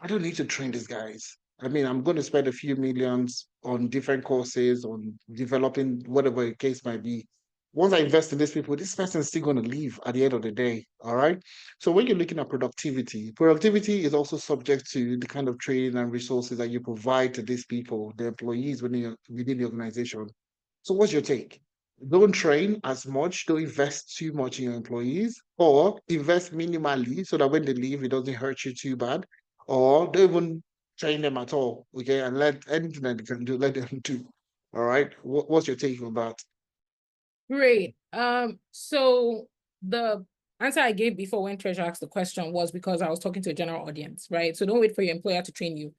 I don't need to train these guys. I mean, I'm going to spend a few millions on different courses, on developing whatever the case might be. Once I invest in these people, this person is still going to leave at the end of the day. All right. So when you're looking at productivity is also subject to the kind of training and resources that you provide to these people, the employees within the organization. So what's your take? Don't train as much, don't invest too much in your employees, or invest minimally so that when they leave, it doesn't hurt you too bad, or don't even train them at all, okay? And let anything that they can do, let them do. All right. What's your take on that? Great. So the answer I gave before when Treasure asked the question was because I was talking to a general audience, right? So don't wait for your employer to train you.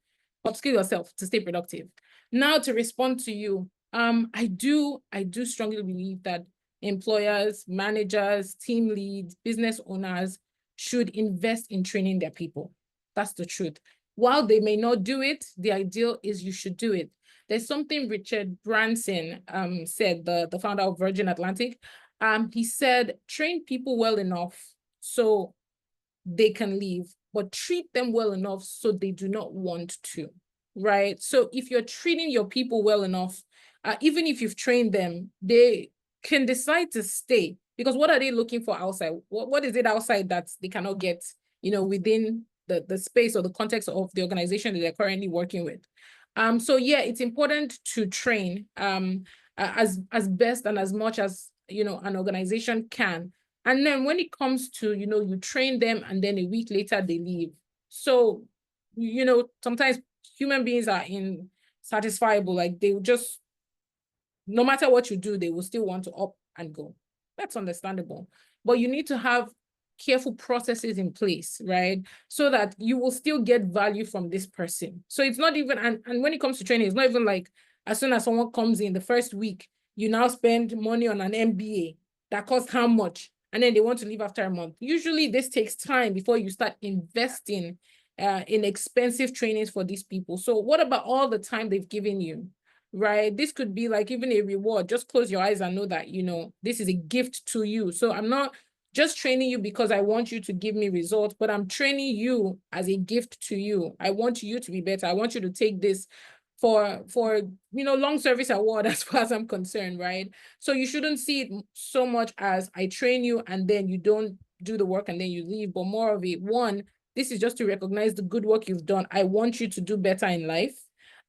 Upskill yourself to stay productive. Now to respond to you, I do strongly believe that employers, managers, team leads, business owners should invest in training their people. That's the truth. While they may not do it, the ideal is you should do it. There's something Richard Branson said, the founder of Virgin Atlantic. He said, train people well enough so they can leave, but treat them well enough so they do not want to, right? So if you're treating your people well enough, even if you've trained them, they can decide to stay because what are they looking for outside? What is it outside that they cannot get, within the space or the context of the organization that they're currently working with. So yeah, it's important to train as best and as much as an organization can. And then when it comes to, you train them and then a week later they leave. So, sometimes human beings are insatisfiable. Like they will just, no matter what you do, they will still want to up and go. That's understandable. But you need to have careful processes in place, right? So that you will still get value from this person. So it's not even, and when it comes to training, it's not even like as soon as someone comes in the first week, you now spend money on an MBA that costs how much? And then they want to leave after a month. Usually this takes time before you start investing in expensive trainings for these people. So what about all the time they've given you? Right? This could be like even a reward. Just close your eyes and know that, this is a gift to you. So I'm not just training you because I want you to give me results, but I'm training you as a gift to you. I want you to be better. I want you to take this for long service award as far as I'm concerned, right? So you shouldn't see it so much as I train you and then you don't do the work and then you leave, but more of it, one, this is just to recognize the good work you've done. I want you to do better in life.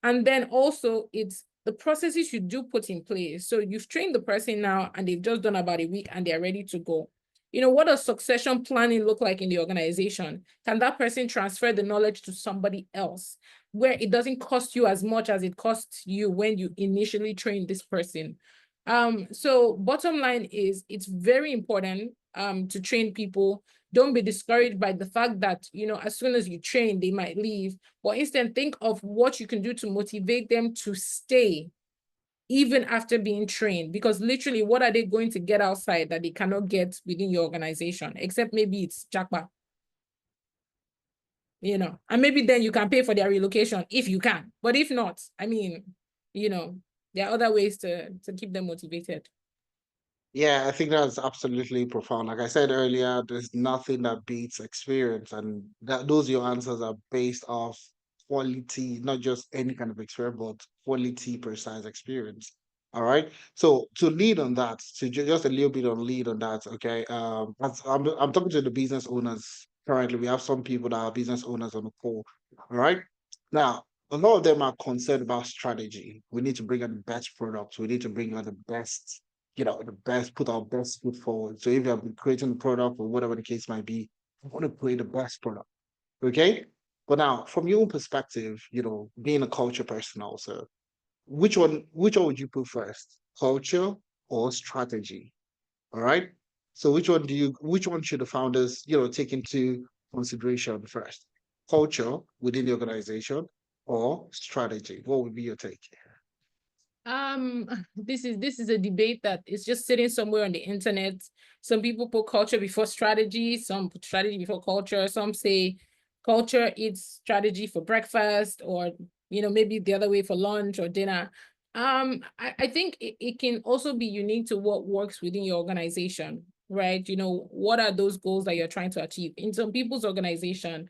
And then also it's the processes you do put in place. So you've trained the person now and they've just done about a week and they're ready to go. What does succession planning look like in the organization? Can that person transfer the knowledge to somebody else where it doesn't cost you as much as it costs you when you initially trained this person? So bottom line is it's very important to train people. Don't be discouraged by the fact that, as soon as you train, they might leave. But instead, think of what you can do to motivate them to stay even after being trained, because literally what are they going to get outside that they cannot get within your organization, except maybe it's jackpot, and maybe then you can pay for their relocation if you can, but if not, there are other ways to keep them motivated. Yeah, I think that's absolutely profound. Like I said earlier, there's nothing that beats experience, and those your answers are based off quality, not just any kind of experience, but quality, precise experience. All right. So to lead on that, just a little bit on lead on that. Okay. I'm talking to the business owners currently. We have some people that are business owners on the call. All right. Now, a lot of them are concerned about strategy. We need to bring out the best products. We need to bring out the best the best, put our best foot forward. So if you're creating a product or whatever the case might be, I want to create the best product. Okay. But now, from your own perspective, being a culture person also, which one would you put first? Culture or strategy? All right. So which one should the founders, take into consideration first? Culture within the organization or strategy? What would be your take? This is a debate that is just sitting somewhere on the internet. Some people put culture before strategy, some put strategy before culture, some say culture is strategy for breakfast, or maybe the other way for lunch or dinner. I think it can also be unique to what works within your organization, right? What are those goals that you're trying to achieve? In some people's organization,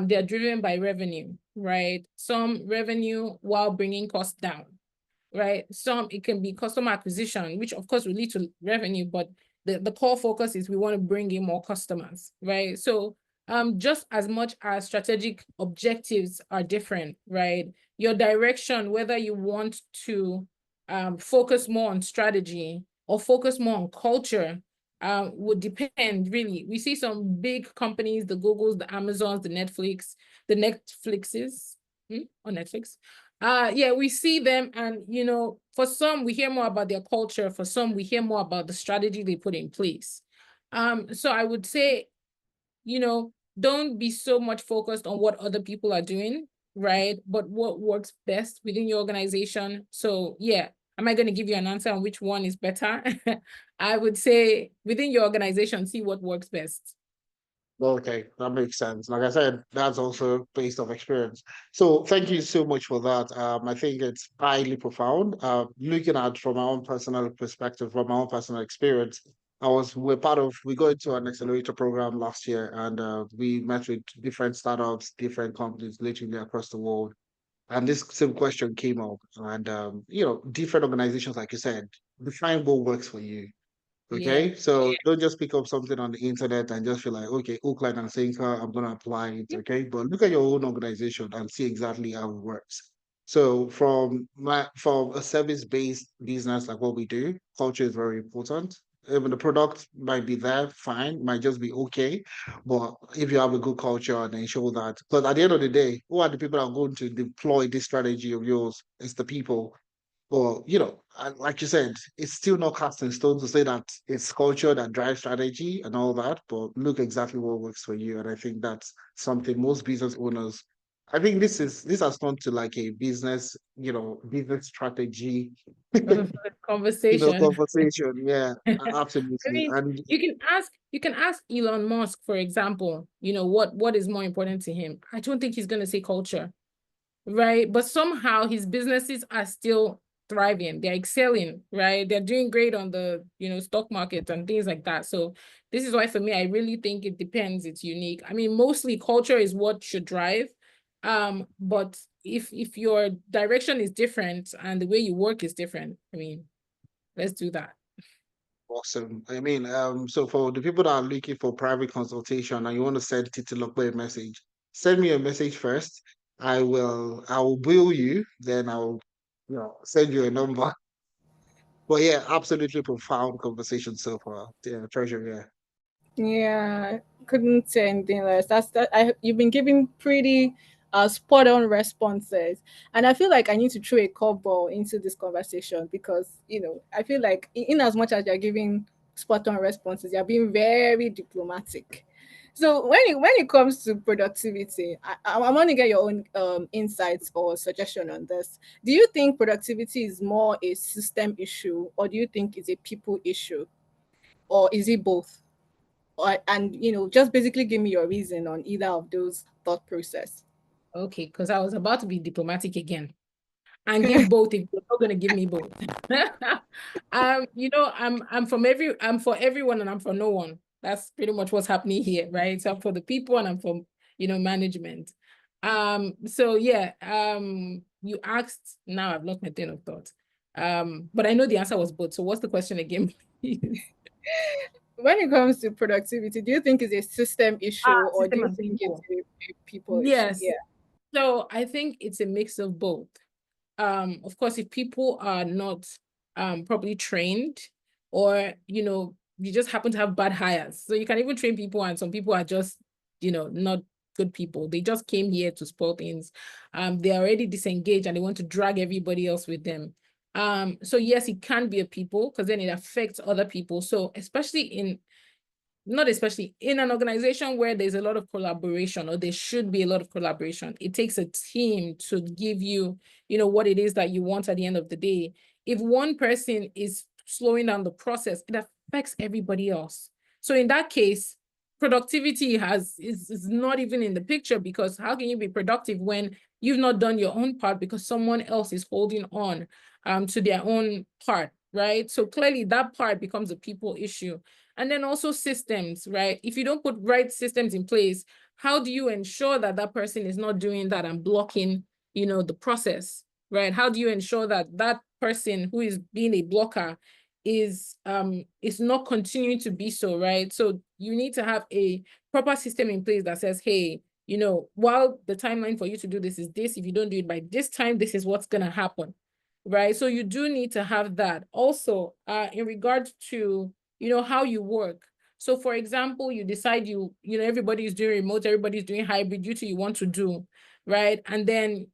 they're driven by revenue, right? Some revenue while bringing costs down, right? Some, it can be customer acquisition, which of course will lead to revenue, but the core focus is we want to bring in more customers, right? So just as much as strategic objectives are different, right? Your direction, whether you want to focus more on strategy or focus more on culture, would depend really. We see some big companies, the Googles, the Amazons, the Netflixes on Netflix. Yeah, we see them, and for some we hear more about their culture, for some we hear more about the strategy they put in place. So I would say, don't be so much focused on what other people are doing, right? But what works best within your organization. So yeah, am I going to give you an answer on which one is better? I would say within your organization, see what works best. Okay, that makes sense. Like I said, that's also based off experience. So thank you so much for that. I think it's highly profound. Looking at from my own personal perspective, from my own personal experience, we got into an accelerator program last year, and we met with different startups, different companies, literally across the world. And this same question came up, and different organizations, like you said, define what works for you. Okay, so don't just pick up something on the internet and just feel like, okay, hook, line, and sinker, I'm gonna apply it. Okay, but look at your own organization and see exactly how it works. So from a service-based business like what we do, culture is very important. Even the product might be there, fine, might just be okay. But if you have a good culture and ensure that, because at the end of the day, who are the people that are going to deploy this strategy of yours? It's the people. Well, like you said, it's still not cast in stone to say that it's culture that drives strategy and all that, but look exactly what works for you. And I think that's something most business owners, I think this has turned to like a business, business strategy, Conversation. conversation. Yeah, I absolutely. mean, And you can ask Elon Musk, for example, what is more important to him. I don't think he's gonna say culture, right? But somehow his businesses are still thriving. They're excelling, right? They're doing great on the, stock market and things like that. So this is why for me, I really think it depends. It's unique. I mean, mostly culture is what should drive. But if your direction is different and the way you work is different, I mean, let's do that. awesome. I mean, so for the people that are looking for private consultation and you want to send Titilope a message, send me a message first. I will bill you, then I'll, send you a number. But yeah, absolutely profound conversation so far. Yeah, treasure, yeah. Yeah, couldn't say anything less. You've been giving pretty spot on responses. And I feel like I need to throw a curveball into this conversation because, I feel like in as much as you're giving spot on responses, you're being very diplomatic. So when it comes to productivity, I want to get your own insights or suggestion on this. Do you think productivity is more a system issue, or do you think it's a people issue, or is it both? And just basically give me your reason on either of those thought process. Okay, because I was about to be diplomatic again and give both if you're not going to give me both. I'm for everyone and I'm for no one. That's pretty much what's happening here, right? So I'm for the people and I'm for management. So yeah, you asked, now I've lost my train of thought. But I know the answer was both. So what's the question again, please? When it comes to productivity, do you think it's a system issue, or do System you and think it's people. a people issue? Yes. Yeah. So I think it's a mix of both. Of course, if people are not properly trained, or you just happen to have bad hires, so you can even train people and some people are just not good people. They just came here to spoil things. They're already disengaged and they want to drag everybody else with them. So yes, it can be a people, because then it affects other people. So not especially in an organization where there's a lot of collaboration, or there should be a lot of collaboration, it takes a team to give you, what it is that you want at the end of the day. If one person is slowing down the process, it affects everybody else. So in that case, productivity is not even in the picture, because how can you be productive when you've not done your own part because someone else is holding on to their own part, right? So clearly that part becomes a people issue. And then also systems, right? If you don't put right systems in place, how do you ensure that that person is not doing that and blocking, the process, right? How do you ensure that that person who is being a blocker is not continuing to be so, right? So you need to have a proper system in place that says, hey, while the timeline for you to do this is this, if you don't do it by this time, this is what's going to happen, right? So you do need to have that. Also, in regards to how you work. So for example, you decide everybody's doing remote, everybody's doing hybrid due to you want to do, right? And then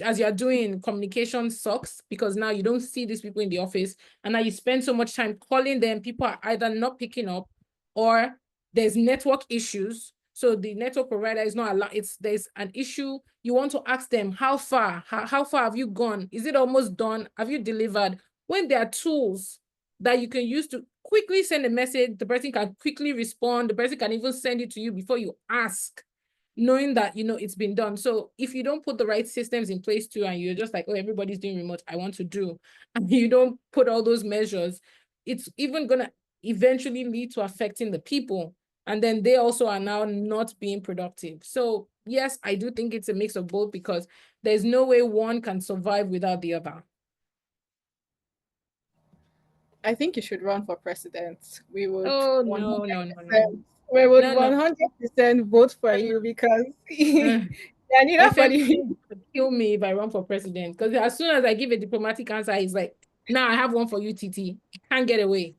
as you're doing, communication sucks because now you don't see these people in the office, and now you spend so much time calling them. People are either not picking up, or there's network issues. So the network provider is not allowed. There's an issue. You want to ask them how far have you gone? Is it almost done? Have you delivered? When there are tools that you can use to quickly send a message, the person can quickly respond, the person can even send it to you before you ask, knowing that it's been done. So if you don't put the right systems in place too, and you're just like, oh, everybody's doing remote, I want to do, and you don't put all those measures, it's even gonna eventually lead to affecting the people, and then they also are now not being productive. So yes, I do think it's a mix of both, because there's no way one can survive without the other. I think you should run for president. We would Oh, no, 100%, we would no, no. 100% vote for you because Uh, yeah, need that for FMC the would kill me if I run for president, because as soon as I give a diplomatic answer, he's like, "Now I have one for you, TT. You can't get away."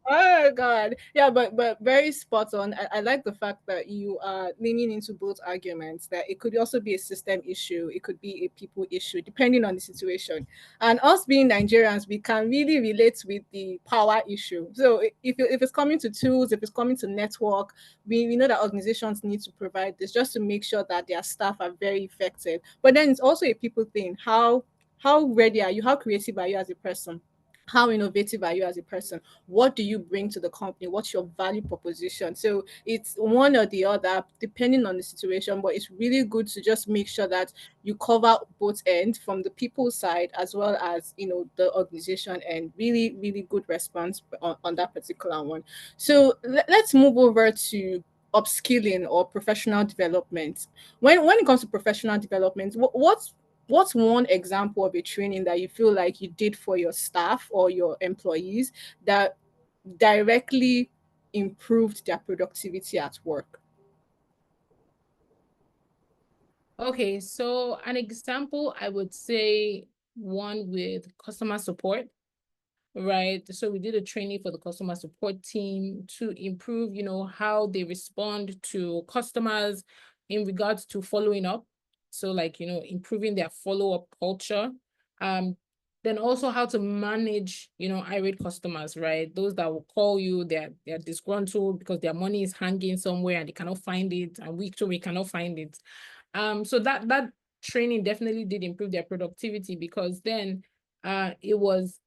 Oh God. Yeah, but very spot on. I like the fact that you are leaning into both arguments, that it could also be a system issue, it could be a people issue, depending on the situation. And us being Nigerians, we can really relate with the power issue. So if it's coming to tools, if it's coming to network, we know that organizations need to provide this just to make sure that their staff are very effective. But then it's also a people thing. How ready are you? How creative are you as a person? How innovative are you as a person? What do you bring to the company? What's your value proposition? So it's one or the other depending on the situation, but it's really good to just make sure that you cover both ends, from the people side as well as, the organization, and really really good response on that particular one. So let's move over to upskilling or professional development. When it comes to professional development, what's one example of a training that you feel like you did for your staff or your employees that directly improved their productivity at work? Okay, so an example, I would say one with customer support, right? So we did a training for the customer support team to improve, how they respond to customers in regards to following up. So like, improving their follow-up culture. Then also how to manage, irate customers, right? Those that will call you, they're disgruntled because their money is hanging somewhere and they cannot find it, and week to week cannot find it. So that training definitely did improve their productivity, because then it was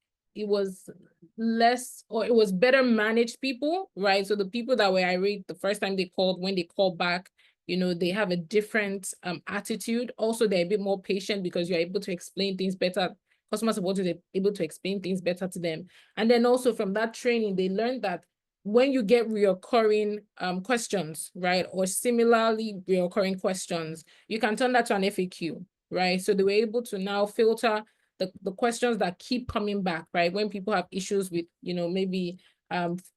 less, or it was better managed people, right? So the people that were irate the first time they called, when they call back, they have a different attitude. Also, they're a bit more patient because you're able to explain things better. Customer support is able to explain things better to them. And then also from that training, they learned that when you get reoccurring questions, right, or similarly reoccurring questions, you can turn that to an FAQ, right? So they were able to now filter the questions that keep coming back, right? When people have issues with, maybe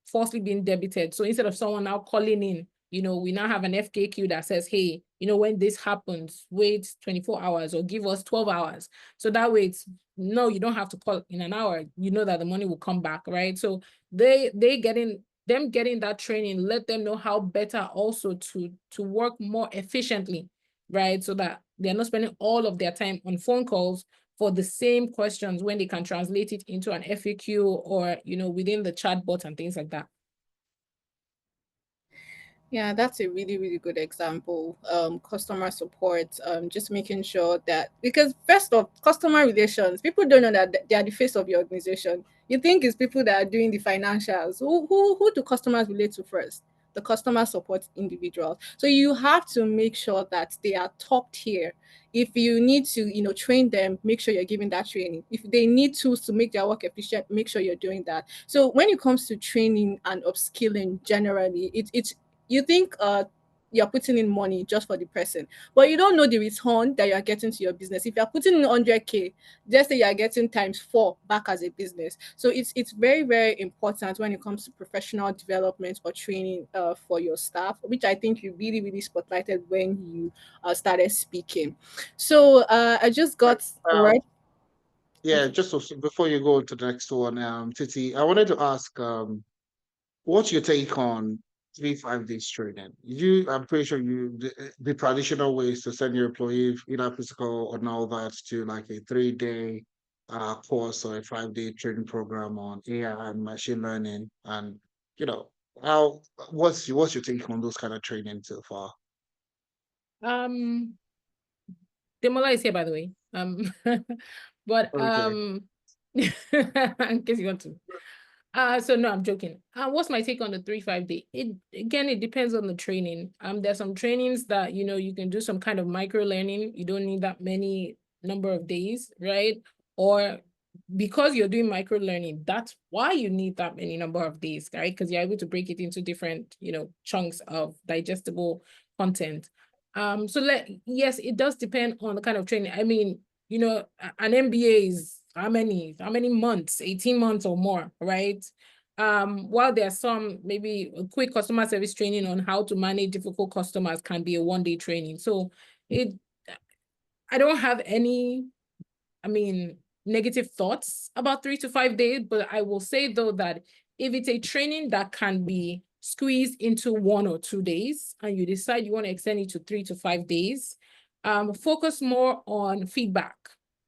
falsely being debited. So instead of someone now calling in, we now have an FAQ that says, hey, when this happens, wait 24 hours or give us 12 hours. So that way no, you don't have to call in an hour. You know that the money will come back, right? So they getting that training, let them know how better also to work more efficiently, right? So that they're not spending all of their time on phone calls for the same questions, when they can translate it into an FAQ or, within the chatbot and things like that. Yeah, that's a really, really good example. Customer support, just making sure that, because first off, customer relations, people don't know that they are the face of your organization. You think it's people that are doing the financials. Who do customers relate to first? The customer support individuals. So you have to make sure that they are top tier. If you need to, train them, make sure you're giving that training. If they need tools to make their work efficient, make sure you're doing that. So when it comes to training and upskilling generally, it's you think you're putting in money just for the person, but you don't know the return that you're getting to your business. If you're putting in 100K, just say you're getting times 4 back as a business. So it's very, very important when it comes to professional development or training for your staff, which I think you really, really spotlighted when you started speaking. So I just got Um, right. yeah, Okay. just before you go to the next one, Titi, I wanted to ask, what's your take on 3 5 days training? I'm pretty sure the traditional ways to send your employee, either physical or all that, to like a 3 day course or a 5 day training program on AI and machine learning, and you know how what's your take on those kind of training so far? Um, Demola is here, by the way. But Okay. in case you want to. So no, I'm joking. What's my take on the 3 5 day? It depends on the training. There's some trainings that you can do some kind of micro learning. You don't need that many number of days, right? Or because you're doing micro learning, that's why you need that many number of days, right? Because you're able to break it into different, chunks of digestible content. So yes, it does depend on the kind of training. I mean, an MBA is how many months, 18 months or more, right? While there are some, maybe a quick customer service training on how to manage difficult customers can be a one-day training. So I don't have any, negative thoughts about 3 to 5 days, but I will say though that if it's a training that can be squeezed into 1 or 2 days and you decide you want to extend it to 3 to 5 days, focus more on feedback,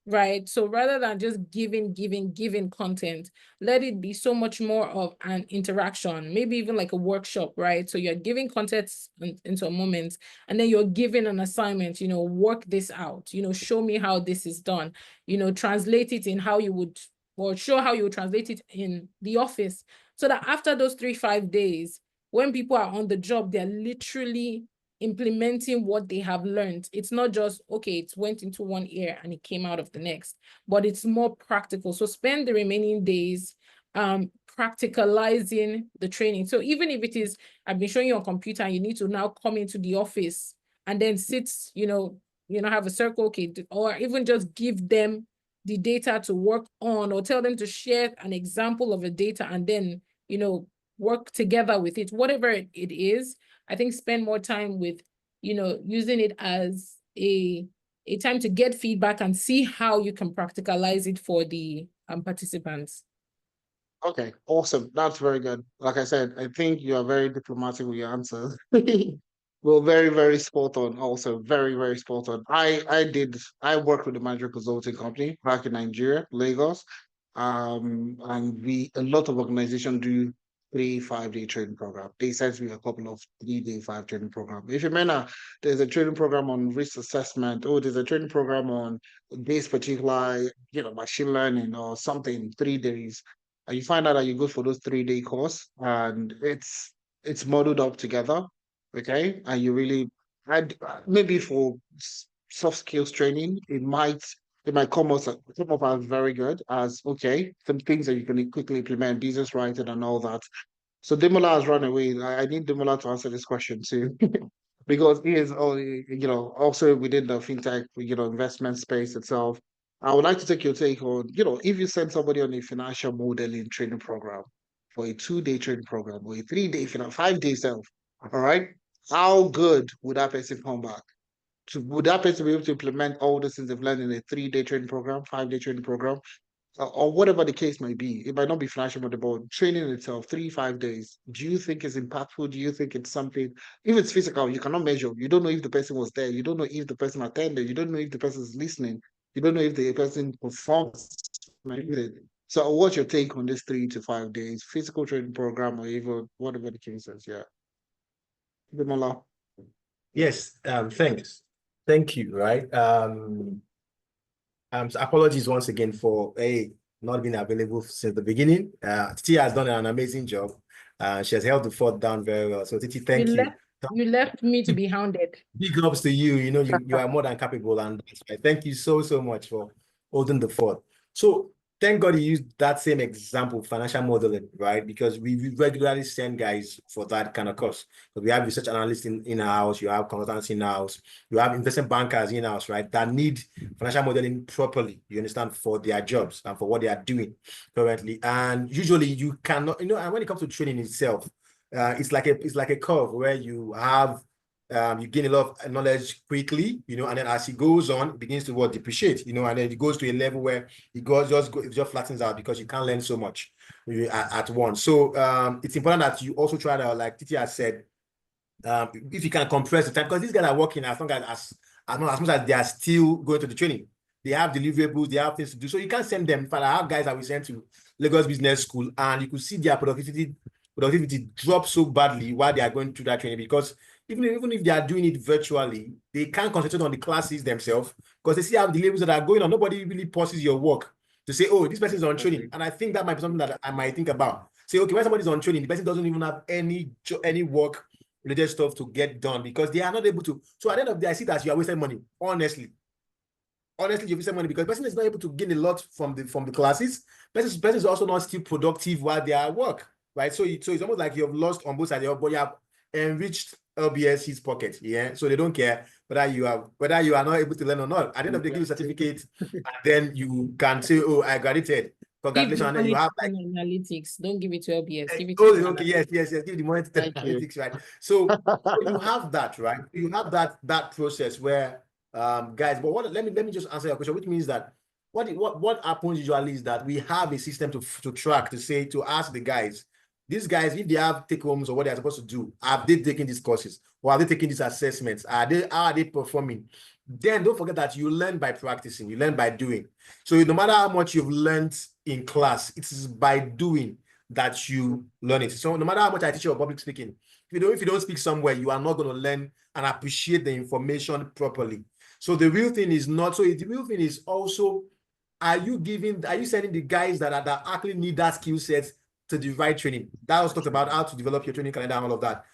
right? So rather than just giving content, let it be so much more of an interaction, maybe even like a workshop, right? So you're giving content into a moment, and then you're given an assignment, work this out, show me how this is done, translate it in how you would, or show how you would translate it in the office, so that after those 3-5 days, when people are on the job, they're literally implementing what they have learned. It's not just, okay, it went into one ear and it came out of the next, but it's more practical. So spend the remaining days practicalizing the training. So even if it is, I've been showing you on computer, and you need to now come into the office and then sit, have a circle, okay, or even just give them the data to work on, or tell them to share an example of a data and then, work together with it, whatever it is. I think spend more time with, using it as a time to get feedback and see how you can practicalize it for the participants. Okay, awesome. That's very good. Like I said, I think you are very diplomatic with your answers. Well, very, very spot on. Also, very, very spot on. I worked with a management consulting company back in Nigeria, Lagos. And a lot of organizations do 3-5 day training program. They sent me a couple of 3-day, 5 training program. If you remember, there's a training program on risk assessment, or there's a training program on this particular, machine learning or something, 3 days. And you find out that you go for those 3-day course, and it's modeled up together, okay? And you really, maybe for soft skills training, it might come up as very good, as okay, some things that you can quickly implement, business writing and all that. So Demola has run away. I need Demola to answer this question too. Because he is, also within the fintech, investment space itself. I would like to take your take on, if you send somebody on a financial modeling training program for a 2-day training program or a 3-day, 5 day self, all right, how good would that person come back? Would that person be able to implement all the things they've learned in a 3-day training program, 5-day training program? Or whatever the case might be? It might not be financial model, but training itself, 3-5 days. Do you think it's impactful? Do you think it's something? If it's physical, you cannot measure. You don't know if the person was there. You don't know if the person attended. You don't know if the person is listening. You don't know if the person performs. So, what's your take on this 3 to 5 days physical training program, or even whatever the case is? Yeah, Demola. Yes, thanks. Thank you, right? So apologies once again for not being available since the beginning. Titi has done an amazing job. She has held the fort down very well. So Titi, thank you. You left me to be hounded. Big ups to you. You are more than capable, and that's right. Thank you so much for holding the fort. So thank God you used that same example, financial modeling, right? Because we regularly send guys for that kind of course. But we have research analysts in-house, you have consultants in-house, you have investment bankers in-house, right? That need financial modeling properly, you understand, for their jobs and for what they are doing currently. And usually you cannot, and when it comes to training itself, it's like a curve where you have you gain a lot of knowledge quickly, and then as it goes on, it begins to depreciate, and then it goes to a level where it just flattens out because you can't learn so much at once. So it's important that you also try to, like Titi has said, if you can compress the time, because these guys are working as much as they are still going to the training. They have deliverables, they have things to do. So you can't send them. In fact, I have guys that we sent to Lagos Business School, and you could see their productivity drop so badly while they are going through that training, because even if they are doing it virtually, they can't concentrate on the classes themselves because they see how the labels that are going on. Nobody really pauses your work to say, oh, this person is on training. And I think that might be something that I might think about. Say, okay, when somebody's on training, the person doesn't even have any work related stuff to get done because they are not able to. So at the end of the day, I see that you are wasting money, honestly. Honestly, you're wasting money because the person is not able to gain a lot from the classes. Person is also not still productive while they are at work, right? So it's almost like you have lost on both sides, but you have enriched LBS his pocket. Yeah. So they don't care whether you are not able to learn or not. At the end of the day, give you a certificate, and then you can say, oh, I graduated. Give Congratulations. the And then money you have to like analytics. Don't give it to LBS. Give it to oh, the okay, yes, yes, yes. Give the money to Thank you. analytics, right? So you have that, right? You have that process where guys, but let me just answer your question, which means that what happens usually is that we have a system to track, to ask the guys, these guys, if they have take homes or what they're supposed to do, have they taken these courses or are they taking these assessments? How are they performing? Then don't forget that you learn by practicing, you learn by doing. So no matter how much you've learned in class, it is by doing that you learn it. So no matter how much I teach you about public speaking, if you don't speak somewhere, you are not going to learn and appreciate the information properly. So the real thing is also, are you sending the guys that actually need that skill set to the right training? That was talked about how to develop your training calendar and all of that.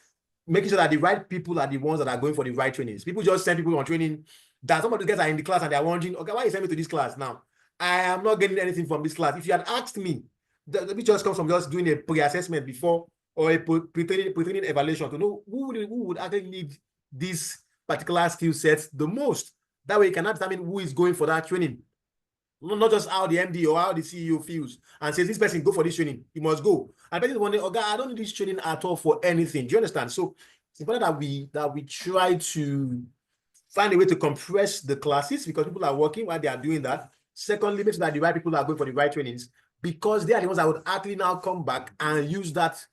Making sure that the right people are the ones that are going for the right trainings. People just send people on training that some of the guys are in the class and they're wondering, okay, why you send me to this class now? I am not getting anything from this class. If you had asked me, the just comes from just doing a pre-assessment before or a pre-training evaluation to know who would actually need this particular skill set the most. That way you can determine who is going for that training. Not just how the MD or how the CEO feels and says, this person go for this training, he must go. And person is wondering, okay, I don't need this training at all for anything. Do you understand? So it's important that we try to find a way to compress the classes because people are working while they are doing that. Secondly, make sure that the right people are going for the right trainings because they are the ones that would actually now come back and use that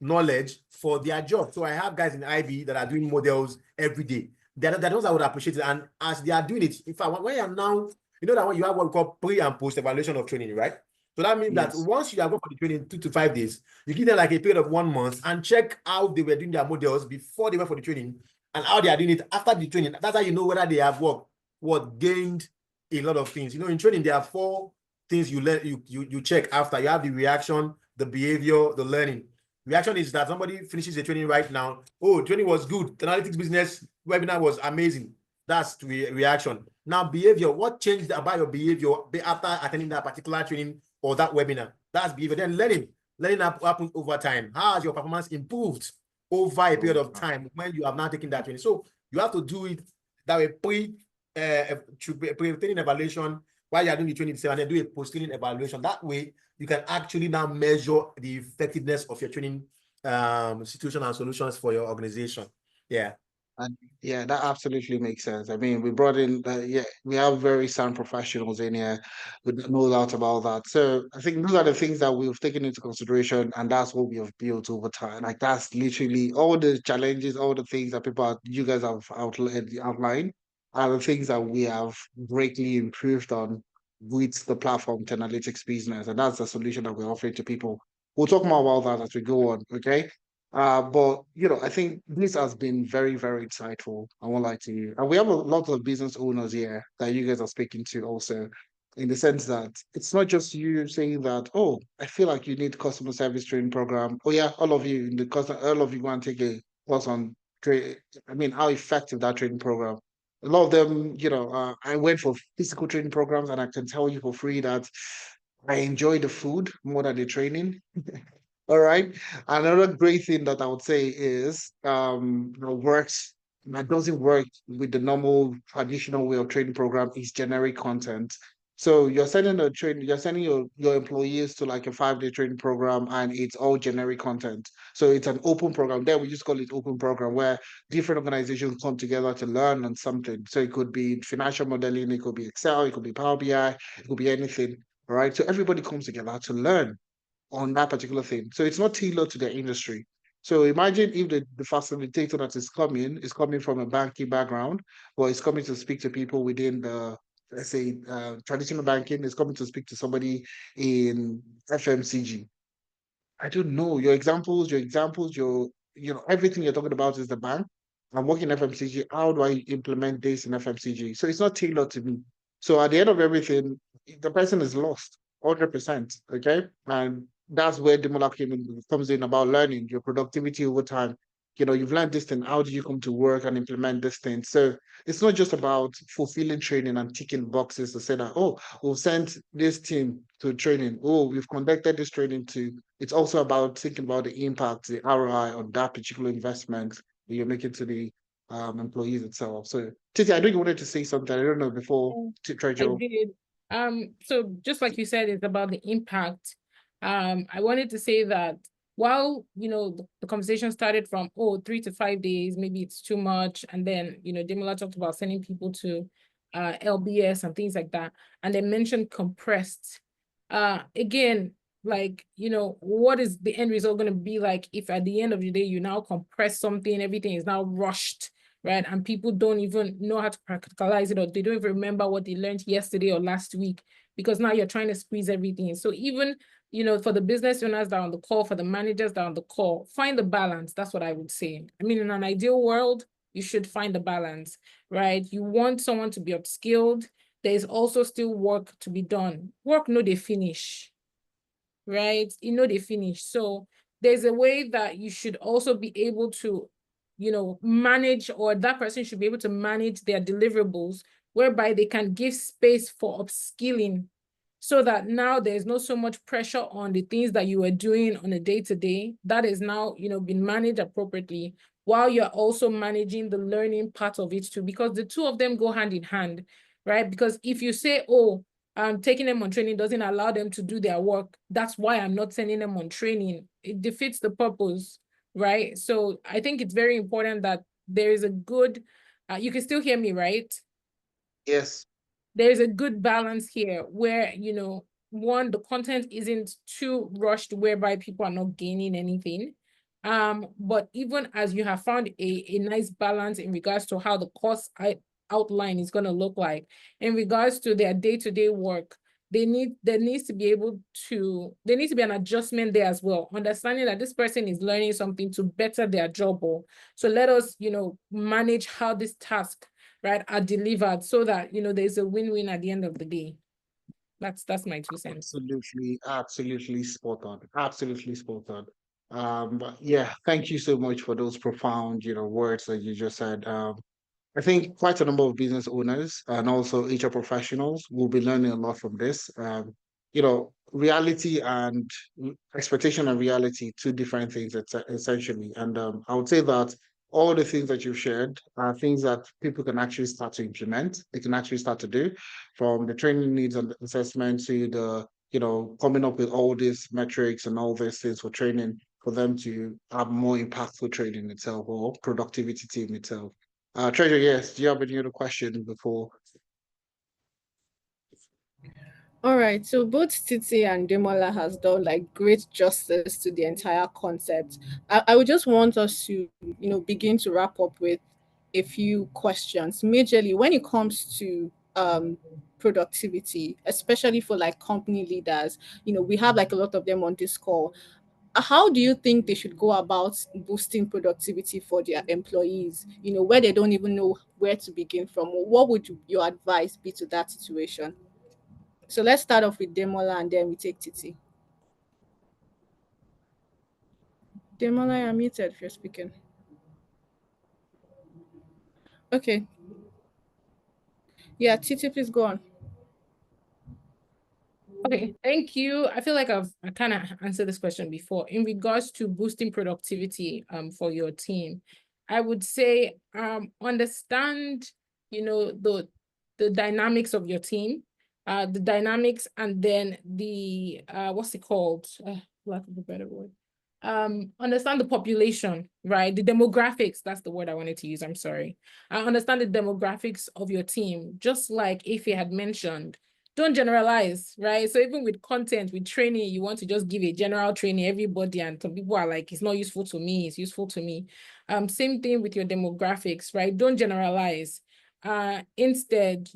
knowledge for their job. So I have guys in IB that are doing models every day. They're the ones that would appreciate it. And as they are doing it, in fact, when you are now, you know that when you have what we call pre and post evaluation of training, right? So that means that once you are going for the training 2 to 5 days, you give them like a period of 1 month and check how they were doing their models before they went for the training and how they are doing it after the training. That's how you know whether they have gained a lot of things. You know, in training, there are 4 things you learn, you check after. You have the reaction, the behavior, the learning. Reaction is that somebody finishes the training right now. Oh, training was good. The analytics business webinar was amazing. That's the reaction. Now, behavior. What changed about your behavior after attending that particular training or that webinar? That's behavior. Then learning. Learning happens over time. How has your performance improved over a period of time when you have now taken that training? So you have to do it that way pre-training evaluation while you're doing the training itself, and then do a post-training evaluation. That way, you can actually now measure the effectiveness of your training situation and solutions for your organization. Yeah. And yeah, that absolutely makes sense. I mean, we brought in, we have very sound professionals in here, with no doubt about that. So I think those are the things that we've taken into consideration, and that's what we have built over time. Like that's literally all the challenges, all the things that you guys have outlined, are the things that we have greatly improved on with the platform to analytics business, and that's the solution that we're offering to people. We'll talk more about that as we go on. Okay. But I think this has been very, very insightful. I won't lie to you. And we have a lot of business owners here that you guys are speaking to also, in the sense that it's not just you saying that, oh, I feel like you need customer service training program. Oh yeah, all of you all of you want to take a course on how effective that training program. A lot of them, I went for physical training programs, and I can tell you for free that I enjoy the food more than the training. All right. Another great thing that I would say is works that doesn't work with the normal traditional way of training program is generic content. So you're sending your employees to like a 5-day training program, and it's all generic content. So it's an open program. There we just call it open program, where different organizations come together to learn on something. So it could be financial modeling, it could be Excel, it could be Power BI, it could be anything. All right. So everybody comes together to learn on that particular thing. So it's not tailored to their industry. So imagine if the facilitator that is coming from a banking background, or is coming to speak to people within the, let's say, traditional banking, is coming to speak to somebody in FMCG. I don't know. Your examples, everything you're talking about is the bank. I'm working in FMCG. How do I implement this in FMCG? So it's not tailored to me. So at the end of everything, the person is lost 100%. Okay. And that's where Demola comes in about learning your productivity over time. you've learned this thing. How do you come to work and implement this thing? So it's not just about fulfilling training and ticking boxes to say that, oh, we've sent this team to training. Oh, we've conducted this training too. It's also about thinking about the impact, the ROI on that particular investment that you're making to the employees itself. So Titi, I know you wanted to say something. I don't know before I did. So just like you said, it's about the impact. I wanted to say that while the conversation started from 3 to 5 days, maybe it's too much, and then Demola talked about sending people to LBS and things like that, and they mentioned compressed. Again, like what is the end result going to be like if at the end of the day you now compress something, everything is now rushed, right? And people don't even know how to practicalize it, or they don't even remember what they learned yesterday or last week, because now you're trying to squeeze everything. So even, for the business owners that are on the call, for the managers that are on the call, find the balance. That's what I would say. I mean, in an ideal world, you should find the balance, right? You want someone to be upskilled. There's also still work to be done. Work, no, they finish, right? They finish. So there's a way that you should also be able to manage, or that person should be able to manage their deliverables, whereby they can give space for upskilling, so that now there's not so much pressure on the things that you are doing on a day-to-day. That is now, been managed appropriately, while you're also managing the learning part of it too, because the two of them go hand in hand, right? Because if you say, taking them on training doesn't allow them to do their work, that's why I'm not sending them on training, it defeats the purpose, right? So I think it's very important that there is a good, you can still hear me, right? Yes. There's a good balance here where, one, the content isn't too rushed whereby people are not gaining anything. But even as you have found a nice balance in regards to how the course outline is going to look like, in regards to their day-to-day work, there needs to be an adjustment there as well, understanding that this person is learning something to better their job. So let us, manage how this task, right, are delivered, so that there's a win-win at the end of the day. That's my 2 cents. Absolutely spot on. Absolutely spot on. But yeah, thank you so much for those profound, words that you just said. I think quite a number of business owners and also HR professionals will be learning a lot from this. Reality and expectation and reality, two different things, essentially. And I would say that all the things that you've shared are things that people can actually start to implement. They can actually start to do, from the training needs and assessment to the, coming up with all these metrics and all these things for training, for them to have more impactful training itself or productivity team itself. Treasure, yes. Do you have any other question before? All right, so both Titi and Demola has done like great justice to the entire concept. I would just want us to, begin to wrap up with a few questions. Majorly, when it comes to productivity, especially for like company leaders, we have like a lot of them on this call. How do you think they should go about boosting productivity for their employees? Where they don't even know where to begin from. What would your advice be to that situation? So let's start off with Demola and then we take Titi. Demola, you're muted if you're speaking. Okay. Yeah, Titi, please go on. Okay, thank you. I feel like I kind of answered this question before. In regards to boosting productivity for your team, I would say understand, the dynamics of your team, the dynamics, and then the what's it called? Lack of a better word. Understand the population, right? The demographics, that's the word I wanted to use. I'm sorry. I understand the demographics of your team, just like Ife had mentioned. Don't generalize, right? So even with content, with training, you want to just give a general training everybody, and some people are like, it's not useful to me, it's useful to me. Same thing with your demographics, right? Don't generalize. Instead,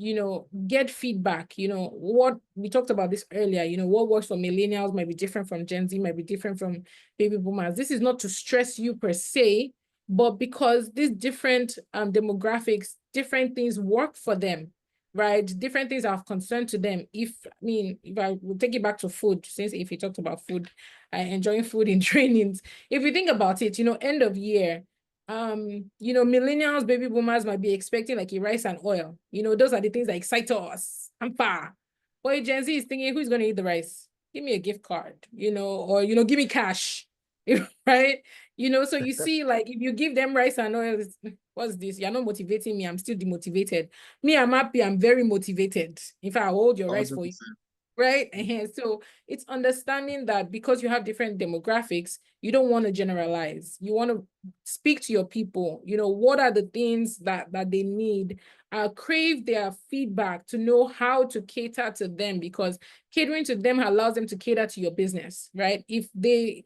get feedback. What we talked about this earlier, what works for millennials might be different from Gen Z, might be different from baby boomers. This is not to stress you per se, but because these different demographics, different things work for them, right? Different things are of concern to them. If I will take it back to food, since if you talked about food, enjoying food in trainings, if you think about it, end of year, Millennials, baby boomers might be expecting like a rice and oil. Those are the things that excite us. I'm far. But Gen Z is thinking, who's going to eat the rice? Give me a gift card, or, give me cash, right? So you see, like, if you give them rice and oil, what's this? You're not motivating me. I'm still demotivated. Me, I'm happy. I'm very motivated. In fact, I'll hold your rice for you. Right? So it's understanding that because you have different demographics, you don't want to generalize. You want to speak to your people. What are the things that they need? Crave their feedback to know how to cater to them, because catering to them allows them to cater to your business, right? If they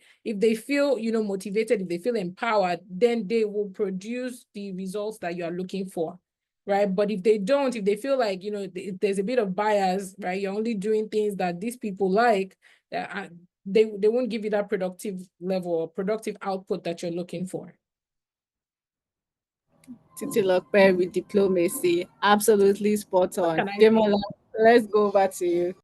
feel, motivated, if they feel empowered, then they will produce the results that you are looking for. Right. But if they don't, if they feel like, there's a bit of bias, right, you're only doing things that these people like, they won't give you that productive level or productive output that you're looking for. Titilope with diplomacy. Absolutely spot on. Demola, let's go over to you.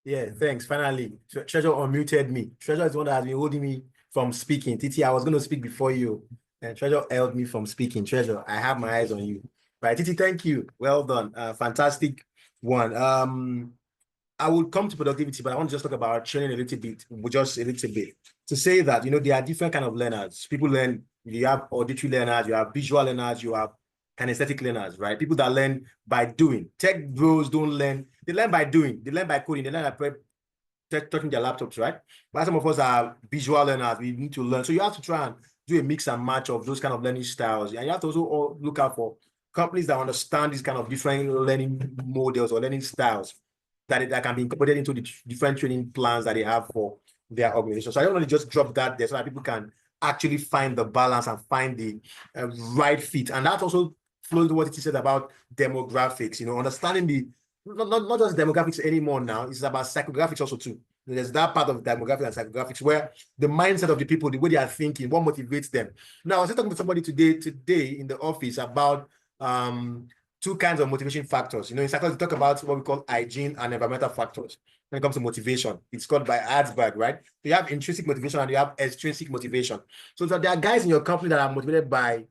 Yeah, thanks. Finally, Treasure unmuted me. Treasure is the one that has been holding me from speaking. Titi, I was going to speak before you, and Treasure held me from speaking. Treasure, I have my eyes on you. Right, Titi, thank you. Well done. Fantastic one. I will come to productivity, but I want to just talk about training a little bit, just a little bit, to say that, there are different kind of learners. People learn, you have auditory learners, you have visual learners, you have kinesthetic learners, right? People that learn by doing. Tech bros don't learn. They learn by doing. They learn by coding. They learn by touching their laptops, right? But some of us are visual learners. We need to learn. So you have to try and do a mix and match of those kind of learning styles. And you have to also look out for companies that understand these kind of different learning models or learning styles that can be incorporated into the different training plans that they have for their organization. So I don't want to just drop that there so that people can actually find the balance and find the right fit. And that also flows to what it said about demographics, understanding the, not just demographics anymore now, it's about psychographics also too. There's that part of demographics and psychographics where the mindset of the people, the way they are thinking, what motivates them. Now, I was talking to somebody today in the office about two kinds of motivation factors. In psychology, we talk about what we call hygiene and environmental factors when it comes to motivation. It's called by Herzberg, right? So you have intrinsic motivation and you have extrinsic motivation. So there are guys in your company that are motivated by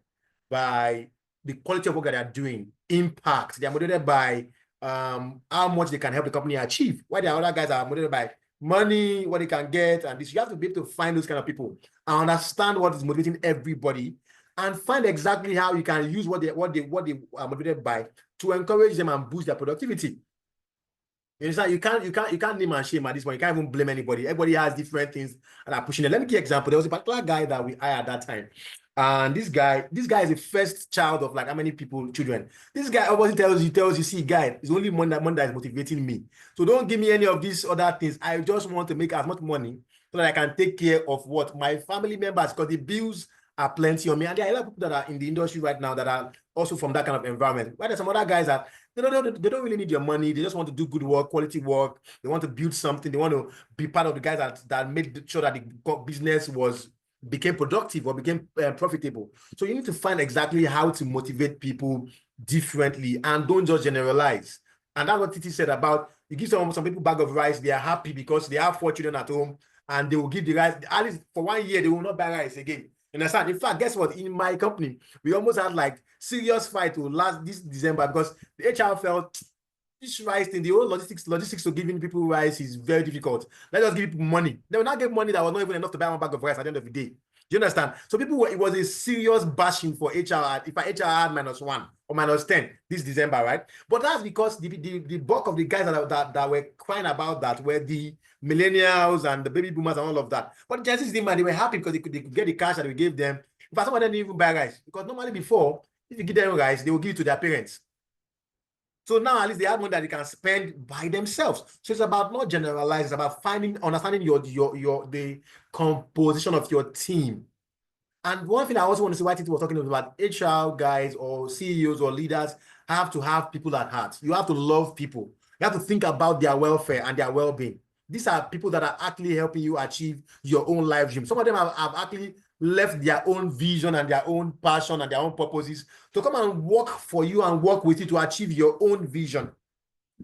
the quality of work that they are doing, impact. They are motivated by how much they can help the company achieve. While there are other guys that are motivated by money, what they can get, and this. You have to be able to find those kind of people and understand what is motivating everybody, and find exactly how you can use what they are motivated by to encourage them and boost their productivity. You understand? You can't name and shame at this point. You can't even blame anybody. Everybody has different things that are pushing it. Let me give you an example. There was a particular guy that we hired at that time. And this guy is the first child of like how many children. This guy always tells you, see, guy, it's only money that is motivating me. So don't give me any of these other things. I just want to make as much money so that I can take care of what my family members, because the bills are plenty on me. And there are a lot of people that are in the industry right now that are also from that kind of environment. Why there's some other guys that they don't really need your money. They just want to do good work, quality work. They want to build something. They want to be part of the guys that made sure that the business became productive or became profitable. So you need to find exactly how to motivate people differently and don't just generalize. And that's what Titi said about, you give some people a bag of rice, they are happy because they have 4 children at home and they will give the rice, at least for 1 year, they will not buy rice again. You understand? In fact, guess what? In my company, we almost had like serious fight to last this December because the HR felt this rice thing, the whole logistics to giving people rice is very difficult. Let us give people money. They will not get money that was not even enough to buy 1 bag of rice at the end of the day. Do you understand? So it was a serious bashing for HR. If HR had -1 or -10 this December, right? But that's because the bulk of the guys that were crying about that were the millennials and the baby boomers and all of that. But Gen Z didn't mind. They were happy because they could get the cash that we gave them. In fact, some of them didn't even buy rice because normally before, if you give them rice, they will give it to their parents. So now at least they have money that they can spend by themselves. So it's about not generalizing, it's about understanding the composition of your team. And one thing I also want to say, why Titi was talking about HR guys or CEOs or leaders have to have people at heart. You have to love people. You have to think about their welfare and their well-being. These are people that are actually helping you achieve your own life dream. Some of them have actually left their own vision and their own passion and their own purposes to come and work for you and work with you to achieve your own vision.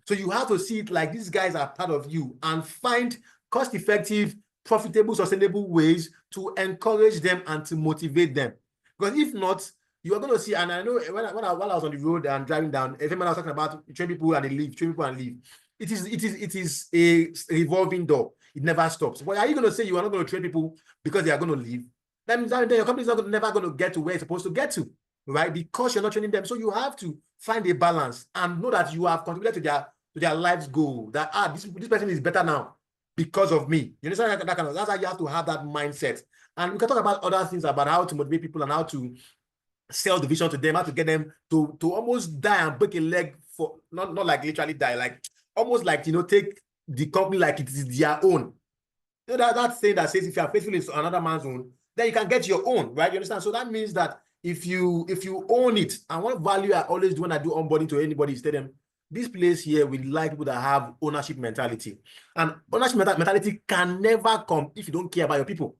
So you have to see it like these guys are part of you and find cost-effective, profitable, sustainable ways to encourage them and to motivate them. Because if not, you are going to see, and I know while I was on the road and driving down, every man I was talking about train people and they leave, train people and leave. It is a revolving door. It never stops. But are you going to say you are not going to train people because they are going to leave? That means that your company is never going to get to where it's supposed to get to, right? Because you're not training them. So you have to find a balance and know that you have contributed to their life's goal. That this person is better now because of me. You understand that kind of? That's how you have to have that mindset. And we can talk about other things about how to motivate people and how to sell the vision to them, how to get them to almost die and break a leg for not like literally die, like almost like take the company like it is their own. That saying that says if you are faithful in another man's own, then you can get your own, right? You understand? So that means that if you own it, and one value I always do when I do onboarding to anybody is tell them, this place here, we like people that have ownership mentality. And ownership mentality can never come if you don't care about your people.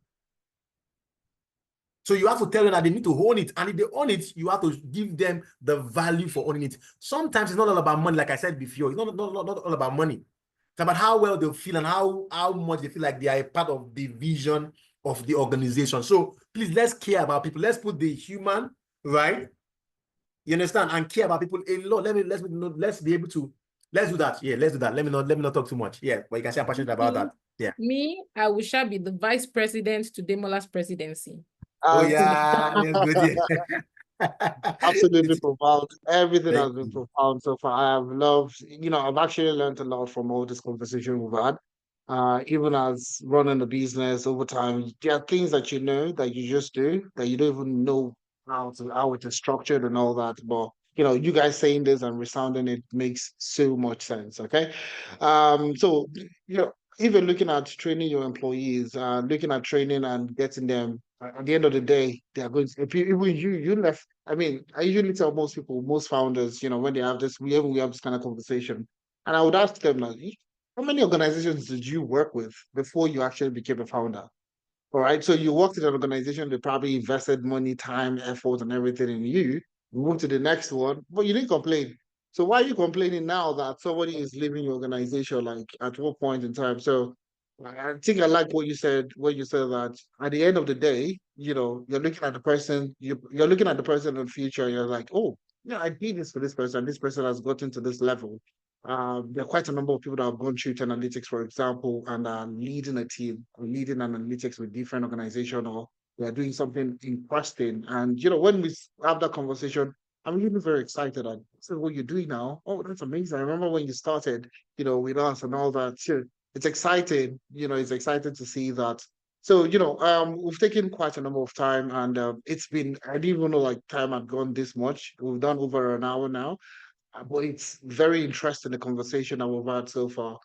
So you have to tell them that they need to own it. And if they own it, you have to give them the value for owning it. Sometimes it's not all about money, like I said before. It's not all about money. It's about how well they feel and how much they feel like they are a part of the vision of the organization. So please, let's care about people. Let's put the human, right? You understand? And care about people a lot. Let's be able to, let's do that. Yeah, let's do that. Let me not talk too much. Yeah, but you can say I'm passionate about that. Yeah. Me, I will shall be the vice president to Demola's presidency. Oh yeah, that's good. Absolutely profound. Everything Thank has been you. profound so far. I have loved, I've actually learned a lot from all this conversation we've had. Even as running the business over time, there are things that that you just do that you don't even know how it is structured and all that. But you guys saying this and resounding it makes so much sense. Okay. So even looking at training your employees, looking at training and getting them at the end of the day, they are going to, if you, even you left. I mean, I usually tell most people, most founders, when they have this, we have this kind of conversation, and I would ask them, like, how many organizations did you work with before you actually became a founder? All right. So you worked in an organization that probably invested money, time, effort, and everything in you. You moved to the next one, but you didn't complain. So why are you complaining now that somebody is leaving your organization, like at what point in time? So I think I like what you said, that at the end of the day, you're looking at the person, you're looking at the person in the future, and you're like, oh, yeah, I did this for this person. This person has gotten to this level. There are quite a number of people that have gone through analytics, for example, and are leading a team or leading analytics with different organization, or they are doing something interesting. And when we have that conversation, I'm really very excited. And this is what you're doing now. Oh, that's amazing. I remember when you started, with us and all that. So it's exciting. It's exciting to see that. So we've taken quite a number of time, and it's been, I didn't even know like time had gone this much. We've done over an hour now. But it's very interesting, the conversation that we've had so far.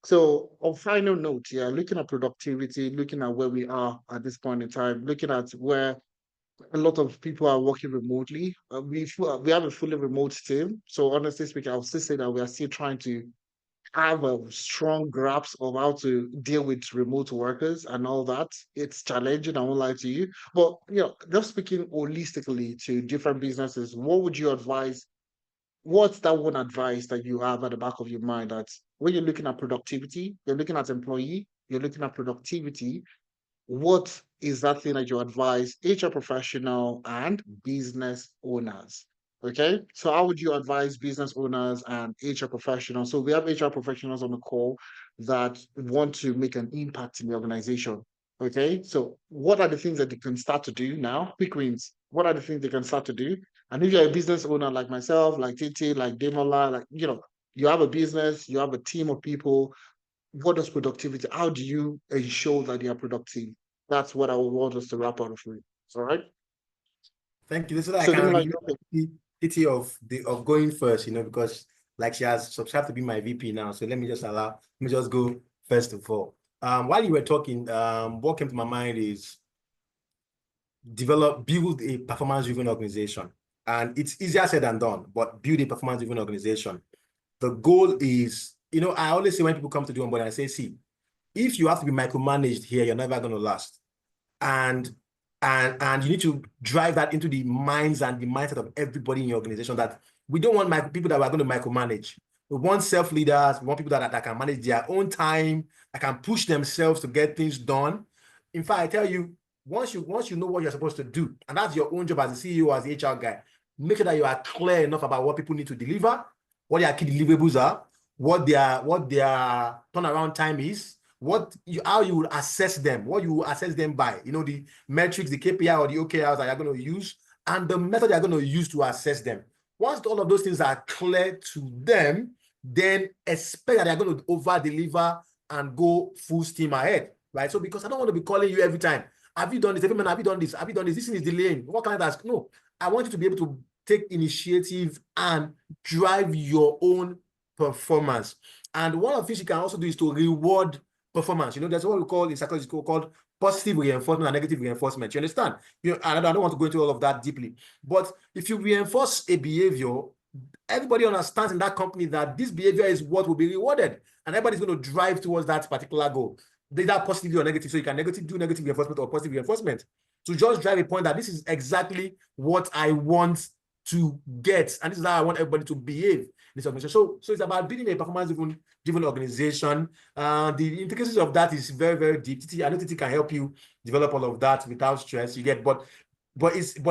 So on final note, yeah, looking at productivity, looking at where we are at this point in time, looking at where a lot of people are working remotely. We have a fully remote team. So honestly speaking, I'll still say that we are still trying to have a strong grasp of how to deal with remote workers and all that. It's challenging, I won't lie to you. But just speaking holistically to different businesses, what would you advise? What's that one advice that you have at the back of your mind, that when you're looking at productivity, you're looking at employee, you're looking at productivity, what is that thing that you advise HR professional and business owners? Okay, so how would you advise business owners and HR professionals? So we have HR professionals on the call that want to make an impact in the organization. Okay, so what are the things that they can start to do now? Quick wins. What are the things they can start to do? And if you're a business owner like myself, like Titi, like Demola, like you have a business, you have a team of people. What does productivity? How do you ensure that they are productive? That's what I would want us to wrap up with. All right. Thank you. This is like So I can Demola, really pity of going first, because like she has subscribed to be my VP now. So let me just go first of all. While you were talking, what came to my mind is build a performance-driven organization. And it's easier said than done, but build a performance-driven organization. The goal is, I always say when people come to do onboarding, I say, see, if you have to be micromanaged here, you're never going to last. And you need to drive that into the minds and the mindset of everybody in your organization, that we don't want people that are going to micromanage. We want self-leaders. We want people that can manage their own time, that can push themselves to get things done. In fact, I tell you, once you know what you're supposed to do, and that's your own job as a CEO, as the HR guy, make sure that you are clear enough about what people need to deliver, what their key deliverables are, what their turnaround time is, how you will assess them, what you will assess them by, the metrics, the KPI or the OKRs that you're going to use, and the method you're going to use to assess them. Once all of those things are clear to them, then expect that they're going to over-deliver and go full steam ahead, right? So because I don't want to be calling you every time, have you done this? Every man, have you done this? Have you done this? This thing is delaying. What can I ask? No, I want you to be able to take initiative and drive your own performance. And one of the things you can also do is to reward performance. There's what we call in psychology called positive reinforcement and negative reinforcement. You understand? And I don't want to go into all of that deeply. But if you reinforce a behavior, everybody understands in that company that this behavior is what will be rewarded. And everybody's going to drive towards that particular goal. Either positive or negative. So you can do negative reinforcement or positive reinforcement. To just drive a point that this is exactly what I want to get. And this is how I want everybody to behave in this organization. So it's about building a performance-driven organization. The intricacies of that is very, very deep. I know Titi can help you develop all of that without stress. But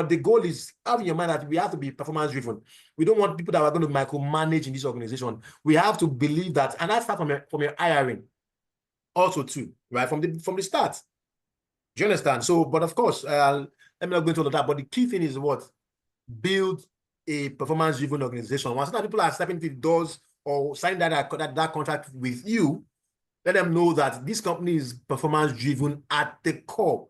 the goal is have in your mind that we have to be performance-driven. We don't want people that are going to micromanage in this organization. We have to believe that, and that starts from your hiring also too, right? From the start. Do you understand? So, but of course, let me not go into all of that. But the key thing is what? Build a performance-driven organization. Once people are stepping into the doors or signing that contract with you, let them know that this company is performance-driven at the core.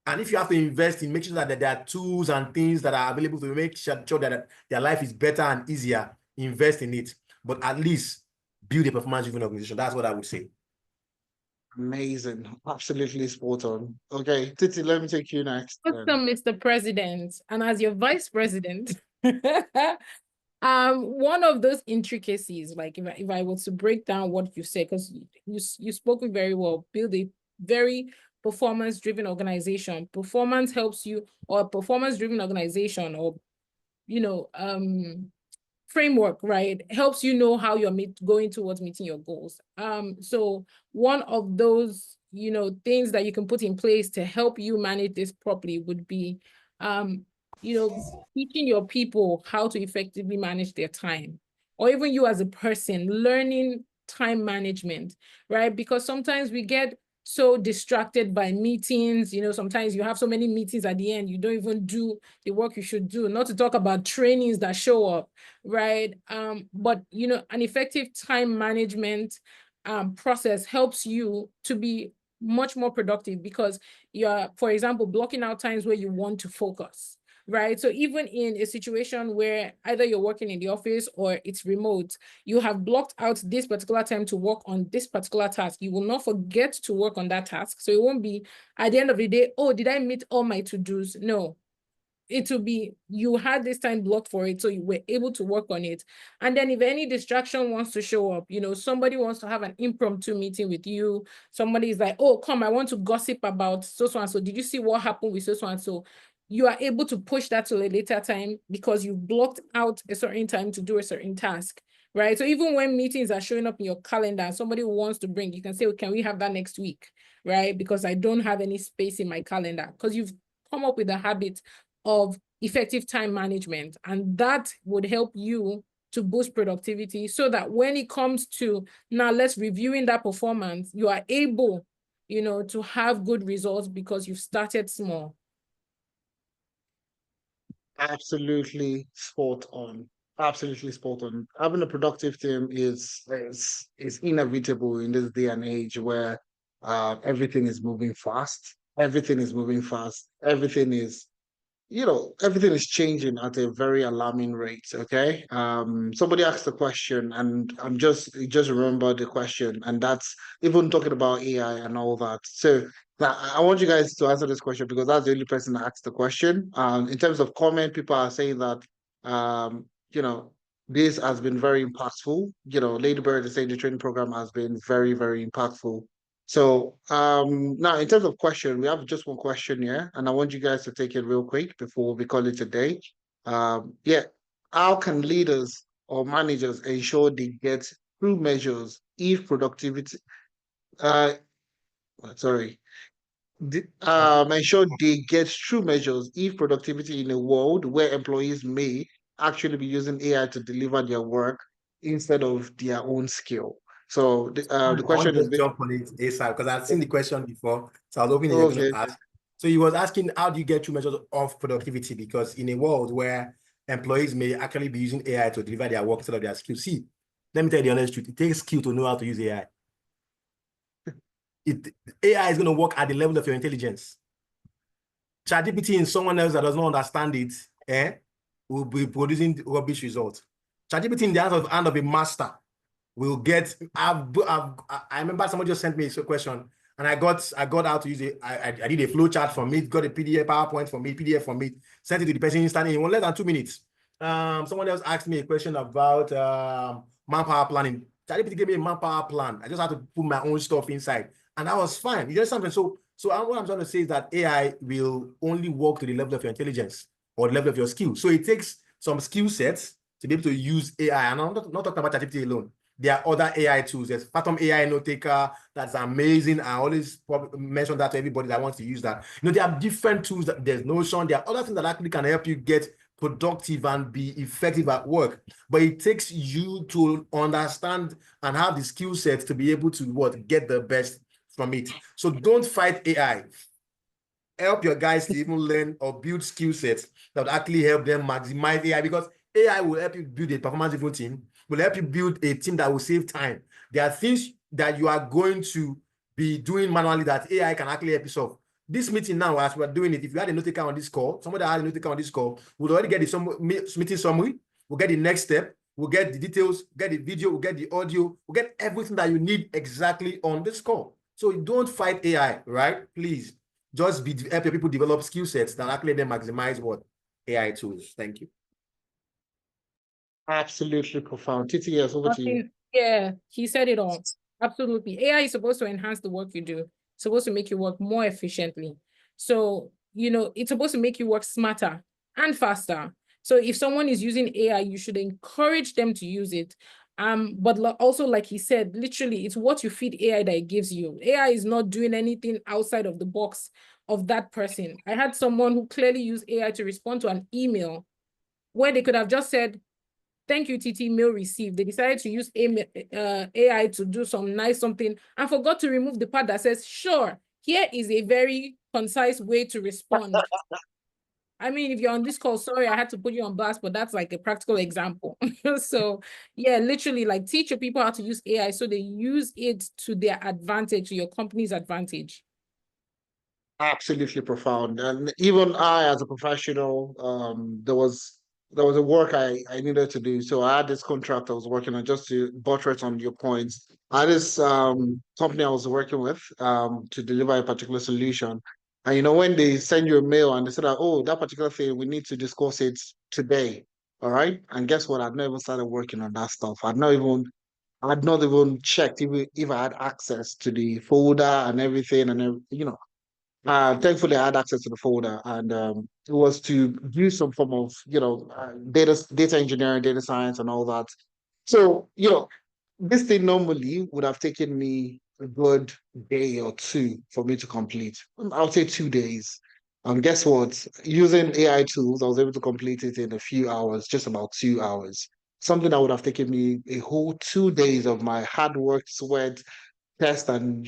And if you have to invest in making sure that there are tools and things that are available to make sure that their life is better and easier, invest in it. But at least build a performance-driven organization. That's what I would say. Amazing. Absolutely spot on. Okay, Titi, let me take you next. Welcome, Mr. President. And as your vice president, one of those intricacies, like if I was to break down what you said, because you spoke it very well, build a very performance-driven organization. Performance helps you, or a performance-driven organization, or framework, right, helps you know how you're going towards meeting your goals. So one of those things that you can put in place to help you manage this properly would be teaching your people how to effectively manage their time, or even you as a person learning time management, right? Because sometimes we get so distracted by meetings. Sometimes you have so many meetings at the end, you don't even do the work you should do, not to talk about trainings that show up, right? But an effective time management process helps you to be much more productive, because you're, for example, blocking out times where you want to focus, right? So even in a situation where either you're working in the office or it's remote, you have blocked out this particular time to work on this particular task. You will not forget to work on that task. So it won't be at the end of the day, oh, did I meet all my to-dos? No. It will be, you had this time blocked for it, so you were able to work on it. And then if any distraction wants to show up, somebody wants to have an impromptu meeting with you, somebody is like, oh, come, I want to gossip about so-and-so. Did you see what happened with so-and-so? You are able to push that to a later time because you blocked out a certain time to do a certain task, right? So even when meetings are showing up in your calendar and somebody wants to bring, you can say, oh, can we have that next week, right? Because I don't have any space in my calendar, because you've come up with a habit of effective time management, and that would help you to boost productivity, so that when it comes to now let's reviewing that performance, you are able to have good results because you've started small. Absolutely spot on. Absolutely spot on. Having a productive team is inevitable in this day and age where everything is moving fast. Everything is moving fast. Everything is changing at a very alarming rate. Okay. Somebody asked a question, and I'm just remember the question, and that's even talking about AI and all that. So now I want you guys to answer this question, because that's the only person that asked the question. In terms of comment, people are saying that this has been very impactful. Lady Bird is saying the training program has been very, very impactful. So now in terms of question, we have just one question here, and I want you guys to take it real quick before we call it a day. How can leaders or managers ensure they get true measures if productivity, uh, sorry, ensure they get true measures if productivity in a world where employees may actually be using AI to deliver their work instead of their own skill. So the I want question to is, just jump on it ASAP because I've seen the question before. So I was hoping you're going okay, to ask. So he was asking, how do you get true measures of productivity? Because in a world where employees may actually be using AI to deliver their work instead of their skill. See, let me tell you the honest truth. It takes skill to know how to use AI. AI is going to work at the level of your intelligence. ChatGPT in someone else that does not understand it, will be producing rubbish results. ChatGPT in the hand of a master will get. I remember somebody just sent me a question, and I got how to use it. I did a flow chart from it, got a PDF, PowerPoint from it, PDF from it, sent it to the person instantly in less than 2 minutes. Someone else asked me a question about manpower planning. ChatGPT gave me a manpower plan. I just had to put my own stuff inside, and that was fine. You know something? So what I'm trying to say is that AI will only work to the level of your intelligence or the level of your skill. So it takes some skill sets to be able to use AI. And I'm not talking about ChatGPT alone. There are other AI tools. There's Phantom AI Note Taker. That's amazing. I always mention that to everybody that wants to use that. There are different tools. There's Notion. There are other things that actually can help you get productive and be effective at work. But it takes you to understand and have the skill set to be able to get the best from it. So don't fight AI. Help your guys to even learn or build skill sets that will actually help them maximize AI, because AI will help you build a performance-driven team, will help you build a team that will save time. There are things that you are going to be doing manually that AI can actually help you solve. This meeting now, as we're doing it, if you had a note taker on this call, somebody that had a note taker on this call, we'll already get the meeting summary, we'll get the next step, we'll get the details, get the video, we'll get the audio, we'll get everything that you need exactly on this call. So don't fight AI, right? Please. Just help your people develop skill sets that actually then maximize what AI tools. Thank you. absolutely profound. Titi, yes, over to you. Yeah, he said it all. Absolutely. AI is supposed to enhance the work you do. It's supposed to make you work more efficiently. So, it's supposed to make you work smarter and faster. So if someone is using AI, you should encourage them to use it. But also, like he said, literally, it's what you feed AI that it gives you. AI is not doing anything outside of the box of that person. I had someone who clearly used AI to respond to an email where they could have just said, "Thank you, TT, mail received." They decided to use AI to do some nice something and forgot to remove the part that says, "Sure, here is a very concise way to respond." I mean, if you're on this call, sorry, I had to put you on blast, but that's like a practical example. So yeah, literally teach your people how to use AI so they use it to their advantage, to your company's advantage. Absolutely profound. And even I, as a professional, there was a work I needed to do. So I had this contract I was working on, just to buttress on your points. I had this company I was working with to deliver a particular solution. And when they send you a mail and they say that, oh, that particular thing, we need to discuss it today. All right. And guess what? I'd not even started working on that stuff. I'd not even checked if I had access to the folder and everything, thankfully, I had access to the folder, and it was to do some form of, data engineering, data science, and all that. So, this thing normally would have taken me a good day or two for me to complete. I would say 2 days. And guess what? Using AI tools, I was able to complete it in a few hours, just about 2 hours. Something that would have taken me a whole 2 days of my hard work, sweat, test and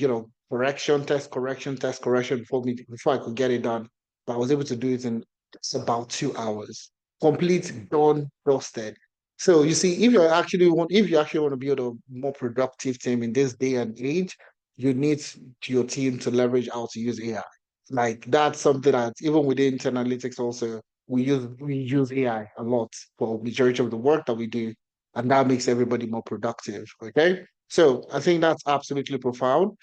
correction, test correction, test correction before I could get it done. But I was able to do it in just about 2 hours. Complete, done, dusted. So you see, if you actually want to build a more productive team in this day and age, you need your team to leverage how to use AI. Like that's something that even within analytics also we use AI a lot for majority of the work that we do, and that makes everybody more productive. Okay. So I think that's absolutely profound.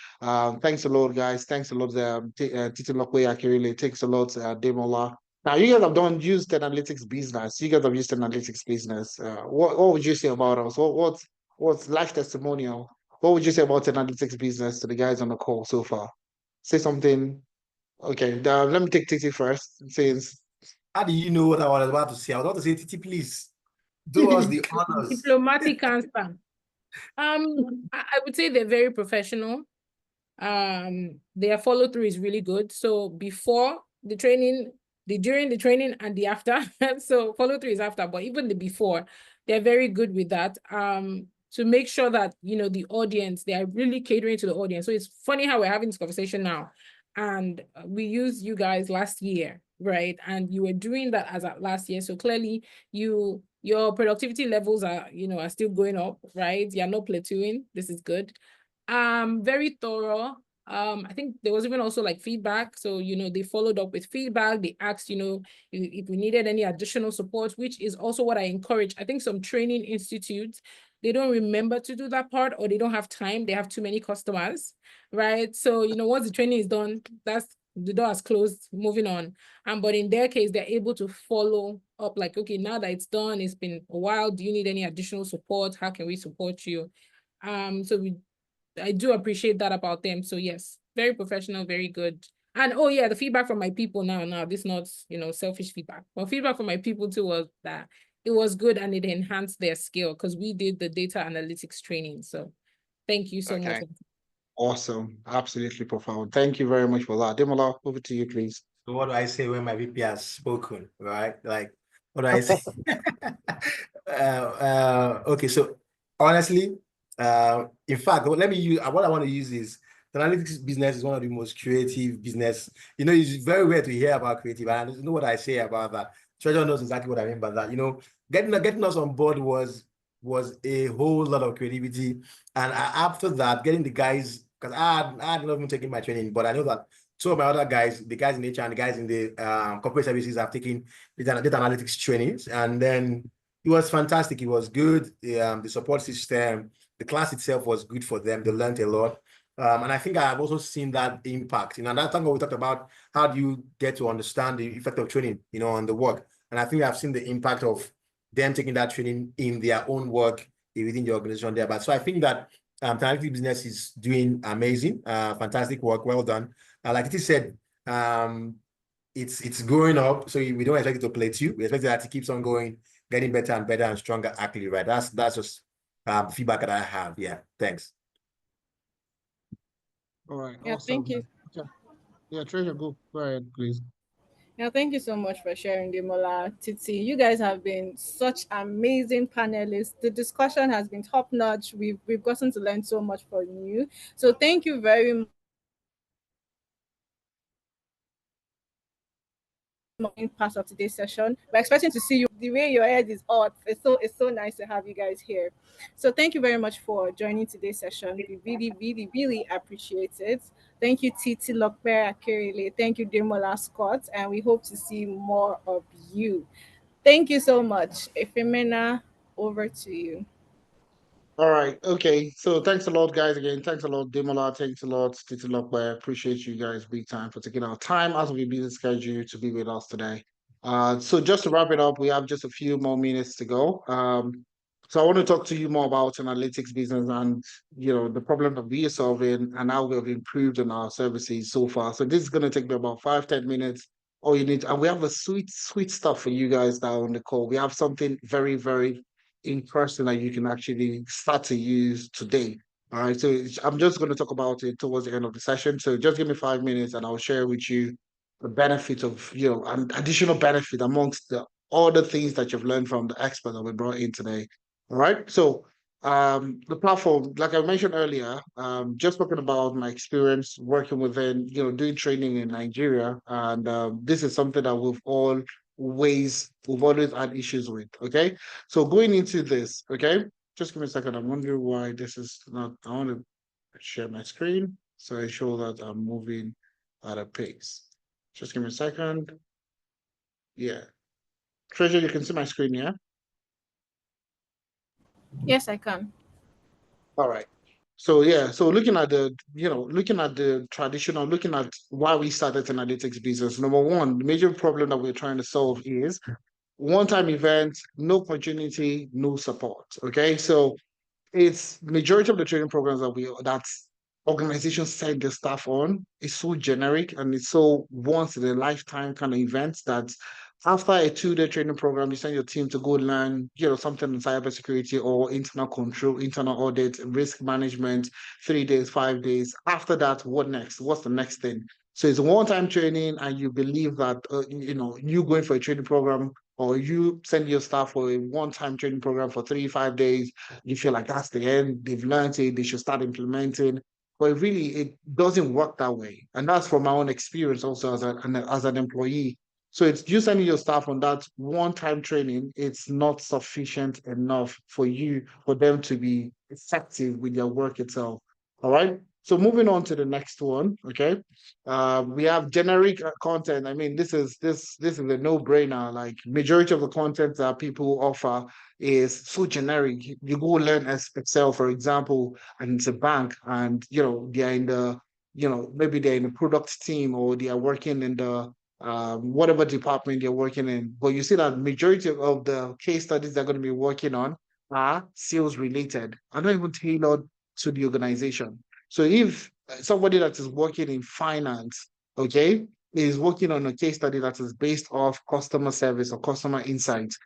Thanks a lot, guys. Thanks a lot, Titilope, Akerele. Thanks a lot, Demola. Now, you guys have used analytics business. You guys have used analytics business. What would you say about us? What's life testimonial? What would you say about analytics business to the guys on the call so far? Say something. Okay, let me take Titi first, since How do you know what I was about to say? I was about to say, Titi, please. Do us the honors. Diplomatic answer. I would say they're very professional. Their follow through is really good. So before the training, the during the training, and the after. So follow through is after, but even the before, they're very good with that. To make sure that the audience, they are really catering to the audience. So it's funny how we're having this conversation now, and we used you guys last year, right? And you were doing that as at last year. So clearly, your productivity levels are are still going up, right? You're not plateauing. This is good. Very thorough. I think there was even also like feedback. So, they followed up with feedback. They asked, if we needed any additional support, which is also what I encourage. I think some training institutes, they don't remember to do that part, or they don't have time. They have too many customers, right? So, once the training is done, the door is closed, moving on. But in their case, they're able to follow up like, okay, now that it's done, it's been a while. Do you need any additional support? How can we support you? So I do appreciate that about them. So yes, very professional, very good. And oh yeah, the feedback from my people now, this is not, selfish feedback. But feedback from my people too was that it was good and it enhanced their skill because we did the data analytics training. So thank you so much. Awesome. Absolutely profound. Thank you very much for that. Demola, over to you, please. So what do I say when my VP has spoken, right? Like, what do I say? Okay, so honestly, in fact, let me use what I want to use is the analytics business is one of the most creative business. It's very rare to hear about creative, and you know what I say about that. Treasure knows exactly what I mean by that. Getting us on board was a whole lot of creativity, and after that, getting the guys, because I had not even taken my training, but I know that two of my other guys, the guys in HR and the guys in the corporate services, have taken data analytics trainings, and then it was fantastic. It was good. The support system, the class itself was good for them. They learned a lot. And I think I've also seen that impact. And that's what we talked about. How do you get to understand the effect of training, on the work? And I think I've seen the impact of them taking that training in their own work within the organization there. But so I think that analytics business is doing amazing, fantastic work, well done. Like it is said, it's growing up, so we don't expect it to plateau. We expect that it keeps on going, getting better and better and stronger. Actually, right? That's just feedback that I have. Yeah, thanks. All right. Yeah, Awesome. thank you. Yeah, Treasure, go ahead, please. Yeah, thank you so much for sharing, Demola, Titi. You guys have been such amazing panelists. The discussion has been top notch. We've gotten to learn so much from you. So thank you very much. Part of today's session. We're expecting to see you. The way your head is up, it's so nice to have you guys here. So thank you very much for joining today's session. We really, really, really appreciate it. Thank you, Titilope, Akerele. Thank you, Demola Scott, and we hope to see more of you. Thank you so much. Efemena, over to you. All right. Okay. So thanks a lot, guys. Again, thanks a lot, Demola. Thanks a lot, Titilope. I appreciate you guys big time for taking our time out of your busy schedule to be with us today. So just to wrap it up, we have just a few more minutes to go. So I want to talk to you more about analytics business and the problem that we are solving and how we have improved on our services so far. So this is going to take me about 5-10 minutes. All you need, and we have a sweet, sweet stuff for you guys down on the call. We have something very, very in person that you can actually start to use today. All right. So I'm just going to talk about it towards the end of the session. So just give me 5 minutes and I'll share with you the benefit of, an additional benefit amongst the other things that you've learned from the expert that we brought in today. All right. So the platform, like I mentioned earlier, just talking about my experience working within, doing training in Nigeria. And this is something that we've always had issues with. Okay. So going into this, okay, just give me a second. I'm wondering why this is not, I want to share my screen so I show that I'm moving at a pace. Just give me a second. Yeah. Treasure, you can see my screen, yeah? Yes, I can. All right. So yeah, so looking at the traditional, looking at why we started analytics business. Number one, the major problem that we're trying to solve is one-time event, no opportunity, no support. Okay, so it's majority of the training programs that organizations send their staff on is so generic and it's so once in a lifetime kind of events that After a 2-day training program, you send your team to go learn, something in cybersecurity or internal control, internal audit, risk management, 3 days, 5 days. After that, what next? What's the next thing? So it's one-time training, and you believe that, you going for a training program or you send your staff for a one-time training program for 3, 5 days, you feel like that's the end, they've learned it, they should start implementing. But really, it doesn't work that way. And that's from my own experience also as an employee. So it's you sending your staff on that one-time training. It's not sufficient enough for them to be effective with their work itself. All right. So moving on to the next one. Okay. We have generic content. I mean, this is a no-brainer. Like majority of the content that people offer is so generic. You go learn Excel, for example, and it's a bank, and they're in the maybe they're in the product team or they are working in the whatever department you're working in. But you see that majority of the case studies they're going to be working on are sales related. Are not even tailored to the organization. So if somebody that is working in finance, okay, is working on a case study that is based off customer service or customer insights,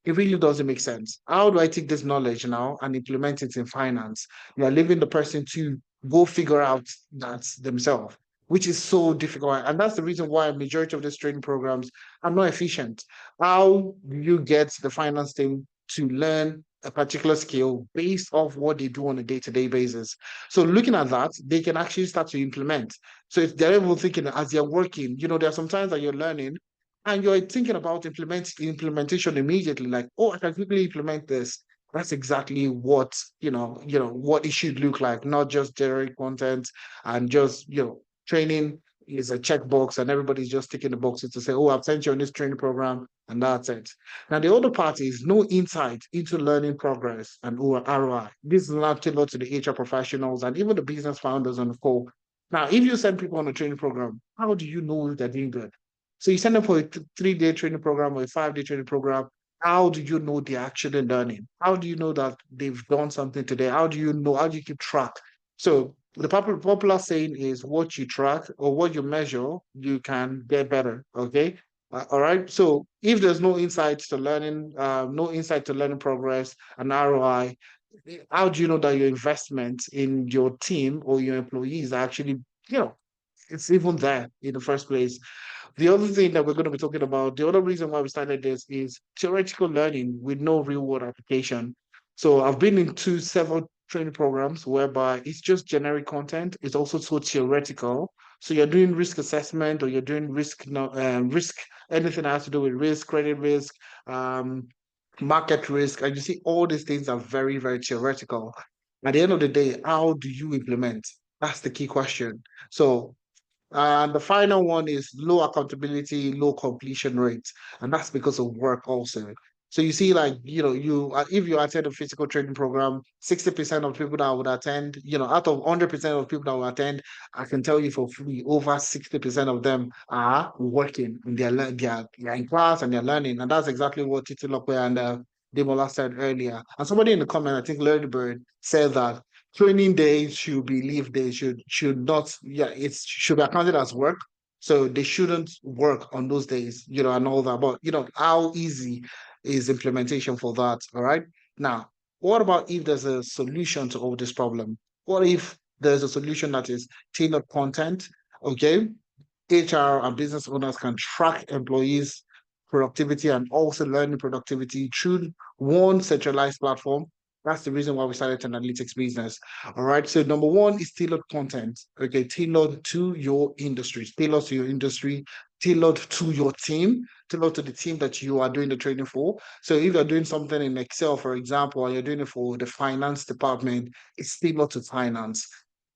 it really doesn't make sense. How do I take this knowledge now and implement it in finance? You are leaving the person to go figure out that themselves, which is so difficult. And that's the reason why a majority of these training programs are not efficient. How do you get the finance team to learn a particular skill based off what they do on a day-to-day basis? So looking at that, they can actually start to implement. So if they're even thinking as they're working, there are some times that you're learning and you're thinking about implementation immediately, like, oh, I can quickly implement this. That's exactly what, what it should look like, not just generic content and just, training is a checkbox and everybody's just ticking the boxes to say, oh, I've sent you on this training program and that's it. Now, the other part is no insight into learning progress and ROI. This is not tailored to the HR professionals and even the business founders on the call. Now, if you send people on a training program, how do you know if they're doing good? So you send them for a 3-day training program or a 5-day training program. How do you know they're actually learning? How do you know that they've done something today? How do you know? How do you keep track? So the popular saying is what you track or what you measure, you can get better. Okay. All right. So if there's no insight to learning, no insight to learning progress and ROI, how do you know that your investment in your team or your employees are actually, it's even there in the first place? The other thing that we're going to be talking about, the other reason why we started this is theoretical learning with no real world application. So I've been into several training programs whereby it's just generic content. It's also so theoretical. So you're doing risk assessment or you're doing risk, anything that has to do with risk, credit risk, market risk. And you see all these things are very, very theoretical. At the end of the day, how do you implement? That's the key question. So and the final one is low accountability, low completion rate. And that's because of work also. So you see, like, if you attend a physical training program, 60% of people that would attend, out of 100% of people that will attend, I can tell you for free, over 60% of them are working and they're in class and they're learning. And that's exactly what Titilope and Demola said earlier. And somebody in the comment, I think Larry Bird, said that training days should be leave days, should not, it should be accounted as work. So they shouldn't work on those days, and all that. But how easy is implementation for that? All right. Now, what about if there's a solution to all this problem? What if there's a solution that is tailored content? Okay. HR and business owners can track employees' productivity and also learning productivity through one centralized platform. That's the reason why we started an analytics business. All right. So number one is tailored content. Okay, tailored to your industry, tailored to your team, tailored to the team that you are doing the training for. So if you're doing something in Excel, for example, or you're doing it for the finance department, it's tailored to finance.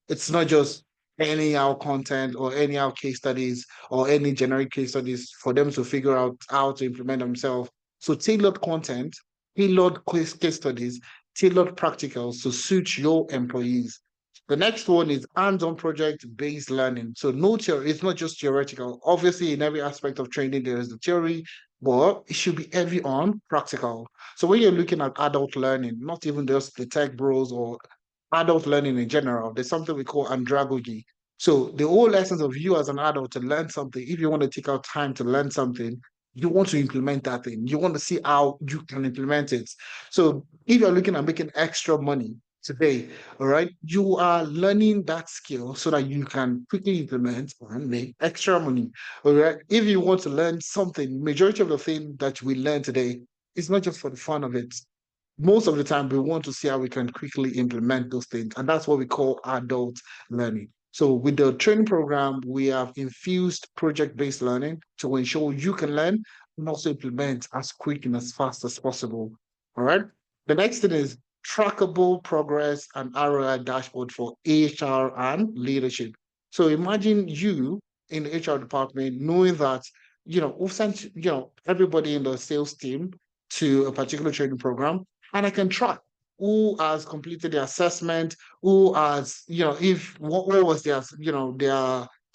It's not just anyhow content or anyhow case studies or any generic case studies for them to figure out how to implement themselves. So tailored content, tailored case studies, tailored practicals to suit your employees. The next one is hands-on project-based learning. So no theory, it's not just theoretical. Obviously, in every aspect of training, there is the theory, but it should be heavy on practical. So when you're looking at adult learning, not even just the tech bros or adult learning in general, there's something we call andragogy. So the whole essence of you as an adult to learn something, if you want to take out time to learn something, You want to implement that thing. You want to see how you can implement it. So if you're looking at making extra money today, all right, you are learning that skill so that you can quickly implement and make extra money. All right. If you want to learn something, majority of the thing that we learn today is not just for the fun of it. Most of the time, we want to see how we can quickly implement those things. And that's what we call adult learning. So with the training program, we have infused project-based learning to ensure you can learn and also implement as quick and as fast as possible. All right. The next thing is trackable progress and ROI dashboard for HR and leadership. So imagine you in the HR department knowing that, we've sent, everybody in the sales team to a particular training program, and I can track who has completed the assessment, who has, if what was their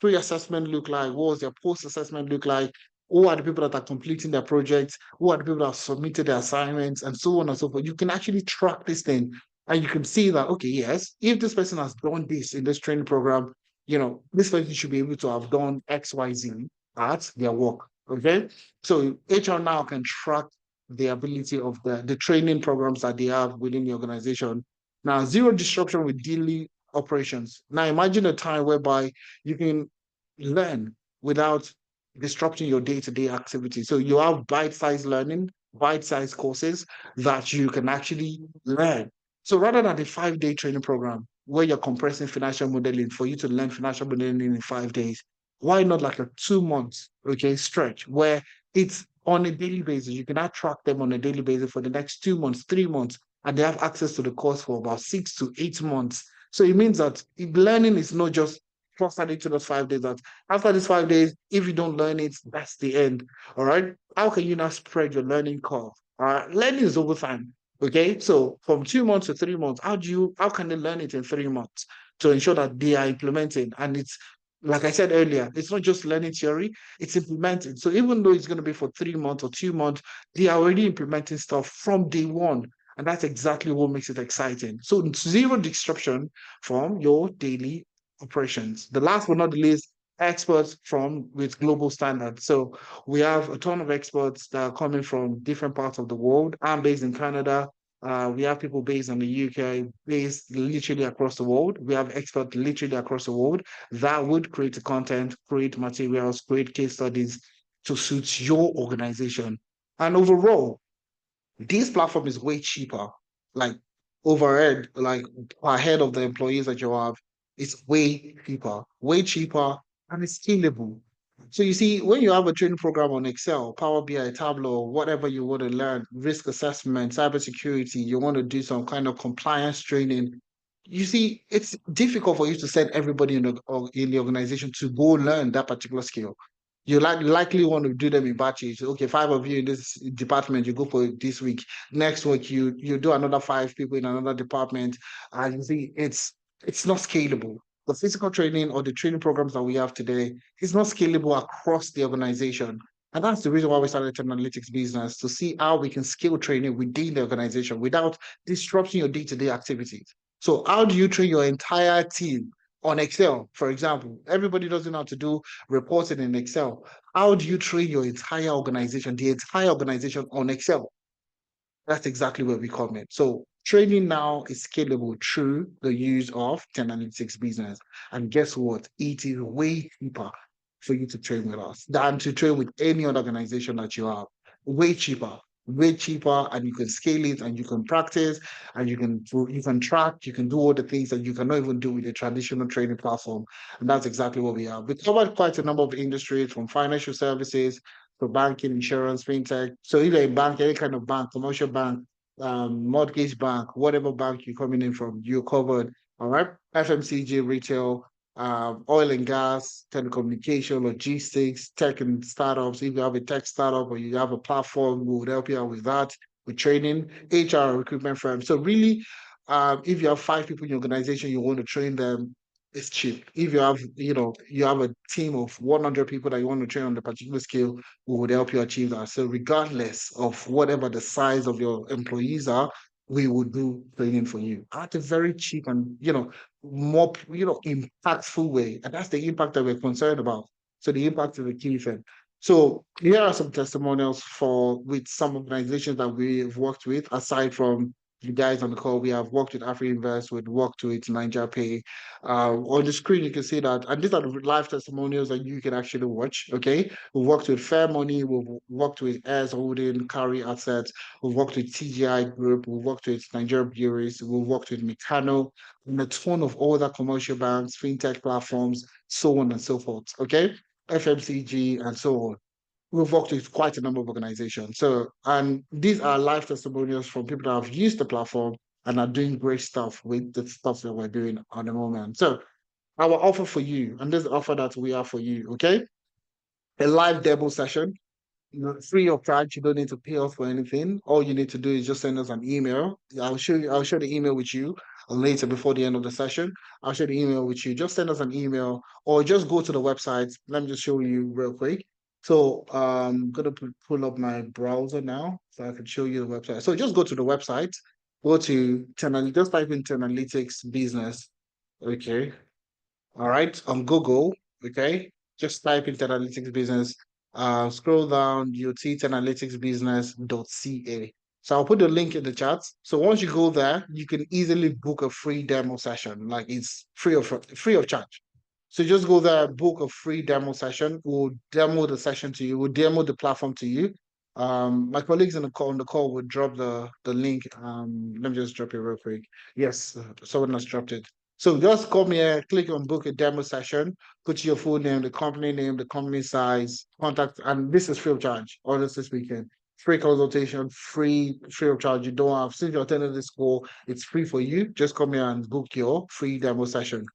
pre-assessment look like, what was their post-assessment look like, who are the people that are completing their projects, who are the people that have submitted their assignments, and so on and so forth. You can actually track this thing, and you can see that, okay, yes, if this person has done this in this training program, this person should be able to have done XYZ at their work. Okay. So HR now can track the ability of the training programs that they have within the organization. Now, zero disruption with daily operations. Now, imagine a time whereby you can learn without disrupting your day-to-day activity. So you have bite-sized learning, bite-sized courses that you can actually learn. So rather than a 5-day training program where you're compressing financial modeling for you to learn financial modeling in 5 days, why not like a 2-month, okay, stretch where it's on a daily basis? You can now track them on a daily basis for the next 2 months, 3 months, and they have access to the course for about 6 to 8 months. So it means that learning is not just clustered into those 5 days, that after these 5 days, if you don't learn it, that's the end. All right. How can you now spread your learning curve? Learning is over time. Okay. So from 2 months to 3 months, how can they learn it in 3 months to ensure that they are implementing? And it's, like I said earlier, it's not just learning theory, it's implementing. So even though it's going to be for 3 months or 2 months, they are already implementing stuff from day one. And that's exactly what makes it exciting. So zero disruption from your daily operations. The last but not the least, experts from with global standards. So we have a ton of experts that are coming from different parts of the world. I'm based in Canada. We have people based in the UK, based literally across the world. We have experts literally across the world that would create content, create materials, create case studies to suit your organization. And overall, this platform is way cheaper, like overhead, like ahead of the employees that you have. It's way cheaper, and it's scalable. So you see, when you have a training program on Excel, Power BI, Tableau, whatever you want to learn, risk assessment, cybersecurity, you want to do some kind of compliance training, you see, it's difficult for you to send everybody in the organization to go learn that particular skill. You likely want to do them in batches. Okay, 5 of you in this department, you go for it this week. Next week, you do another 5 people in another department. And you see, it's not scalable. The physical training or the training programs that we have today is not scalable across the organization. And that's the reason why we started an analytics business, to see how we can scale training within the organization without disrupting your day-to-day activities. So how do you train your entire team on Excel? For example, everybody doesn't know how to do reporting in Excel. How do you train your entire organization, the entire organization on Excel? That's exactly where we come in. So training now is scalable through the use of the analytics business. And guess what? It is way cheaper for you to train with us than to train with any other organization that you have. Way cheaper, and you can scale it, and you can practice, and you can track, you can do all the things that you cannot even do with a traditional training platform. And that's exactly what we have. We covered quite a number of industries, from financial services to banking, insurance, fintech. So if you're a bank, any kind of bank, commercial bank, mortgage bank, whatever bank you're coming in from, you're covered. All right. FMCG, retail, oil and gas, telecommunication, logistics, tech and startups. If you have a tech startup or you have a platform, we would help you out with that, with training, HR, recruitment firm. So really, if you have 5 people in your organization, you want to train them, it's cheap. If you have a team of 100 people that you want to train on the particular skill, we would help you achieve that. So regardless of whatever the size of your employees are, we would do training for you at a very cheap and more impactful way. And that's the impact that we're concerned about. So the impact is the key thing. So here are some testimonials with some organizations that we've worked with. Aside from you guys on the call, we have worked with Afrinvest, we've worked with Niger Pay. On the screen, you can see that, and these are the live testimonials that you can actually watch. Okay, we've worked with Fair Money, we've worked with Airs Holding, Carry Assets, we've worked with TGI Group, we've worked with Nigeria Breweries, we've worked with Meccano, and a ton of other commercial banks, fintech platforms, so on and so forth. Okay. FMCG, and so on. We've worked with quite a number of organizations. So, and these are live testimonials from people that have used the platform and are doing great stuff with the stuff that we're doing at the moment. So, our offer for you, and this offer that we have for you, okay? A live demo session, free of charge. You don't need to pay us for anything. All you need to do is just send us an email. I'll share the email with you later before the end of the session. I'll share the email with you. Just send us an email or just go to the website. Let me just show you real quick. So I'm gonna pull up my browser now so I can show you the website. So just go to the website, go to just type in Analytics Business. Okay. All right, on Google, okay, just type in Analytics Business. Scroll down, you'll see analyticsbusiness.ca. So I'll put the link in the chat. So once you go there, you can easily book a free demo session. Like it's free of charge. So just go there, book a free demo session. We'll demo the session to you. We'll demo the platform to you. My colleagues on the call will drop the link. Let me just drop it real quick. Yes, someone has dropped it. So just come here, click on book a demo session, put your full name, the company size, contact, and this is free of charge. All this weekend. Free consultation, free of charge. You don't have, since you're attending this call, it's free for you. Just come here and book your free demo session.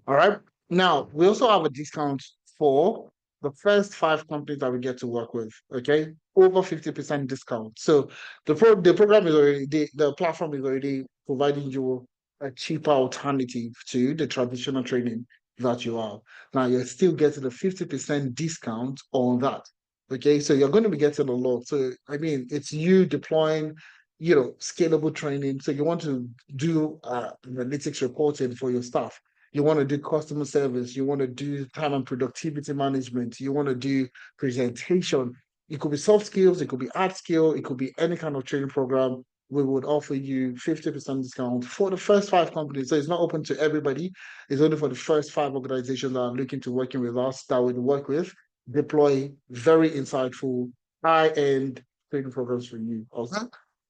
All right. Now, we also have a discount for the first 5 companies that we get to work with. Okay. Over 50% discount. So the program is already, the platform is already providing you a cheaper alternative to the traditional training that you have. Now, you're still getting a 50% discount on that. Okay. So you're going to be getting a lot. So, I mean, it's you deploying, scalable training. So you want to do analytics reporting for your staff. You want to do customer service, you want to do time and productivity management, you want to do presentation. It could be soft skills, it could be hard skill, it could be any kind of training program. We would offer you 50% discount for the first 5 companies. So it's not open to everybody. It's only for the first 5 organizations that are looking to working with us that would work with, deploy very insightful, high-end training programs for you. Okay.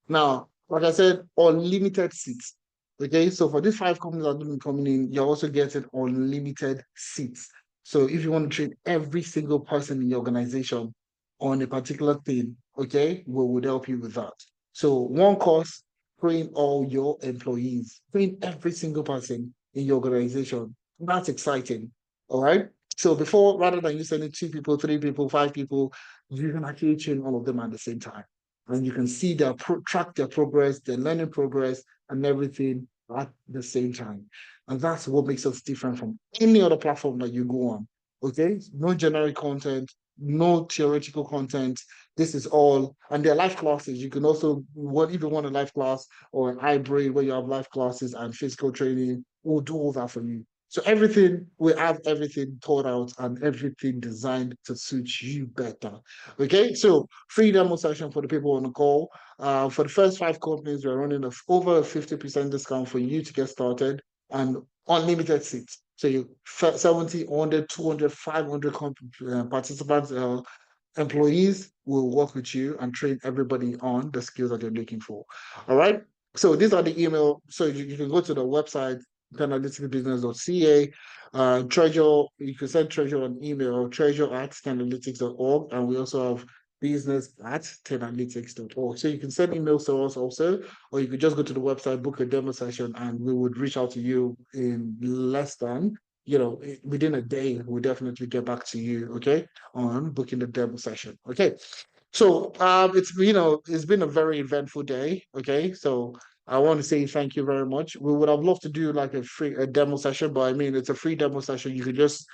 Now, like I said, unlimited seats. Okay, so for these 5 companies that are going to be coming in, you're also getting unlimited seats. So if you want to train every single person in your organization on a particular thing, okay, we would help you with that. So one course, train all your employees, train every single person in your organization. That's exciting. All right. So before, rather than you sending 2 people, 3 people, 5 people, you can actually train all of them at the same time. And you can see track their progress, their learning progress, and everything at the same time. And that's what makes us different from any other platform that you go on. Okay? No generic content, no theoretical content. This is all, and they're live classes. You can also, if you want a live class or an hybrid where you have live classes and physical training, we'll do all that for you. So we have everything thought out and everything designed to suit you better. Okay, so free demo session for the people on the call. For the first 5 companies, we're running over a 50% discount for you to get started and unlimited seats. So you 70, 100, 200, 500 participants, employees will work with you and train everybody on the skills that you're looking for. All right. So these are the email. So you can go to the website, analyticsbusiness.ca. Treasure, you can send Treasure an email, treasure@analytics.org. And we also have business@analytics.org. So you can send emails to us also, or you could just go to the website, book a demo session, and we would reach out to you in less than, within a day. We'll definitely get back to you, okay, on booking the demo session. Okay. So it's been a very eventful day. Okay. So I want to say thank you very much. We would have loved to do like a demo session, but I mean, it's a free demo session. You could just,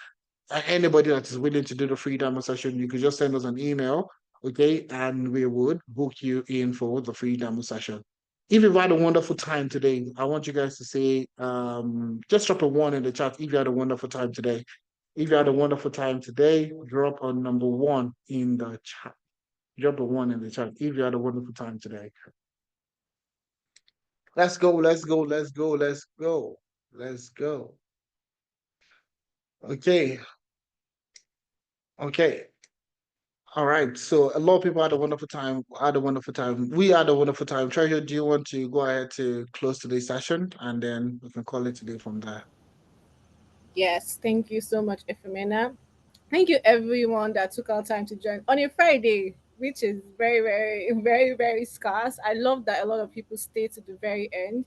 anybody that is willing to do the free demo session, you could just send us an email, okay, and we would book you in for the free demo session. If you've had a wonderful time today, I want you guys to say, just drop a 1 in the chat if you had a wonderful time today. If you had a wonderful time today, drop a number 1 in the chat. Drop a 1 in the chat if you had a wonderful time today. Let's go, let's go, let's go, let's go, let's go. Okay. Okay. All right. So a lot of people had a wonderful time. Had a wonderful time. We had a wonderful time. Treasure, do you want to go ahead to close today's session and then we can call it today from there? Yes, thank you so much, Efemena. Thank you everyone that took our time to join on a Friday, which is very, very, very, very scarce. I love that a lot of people stay to the very end.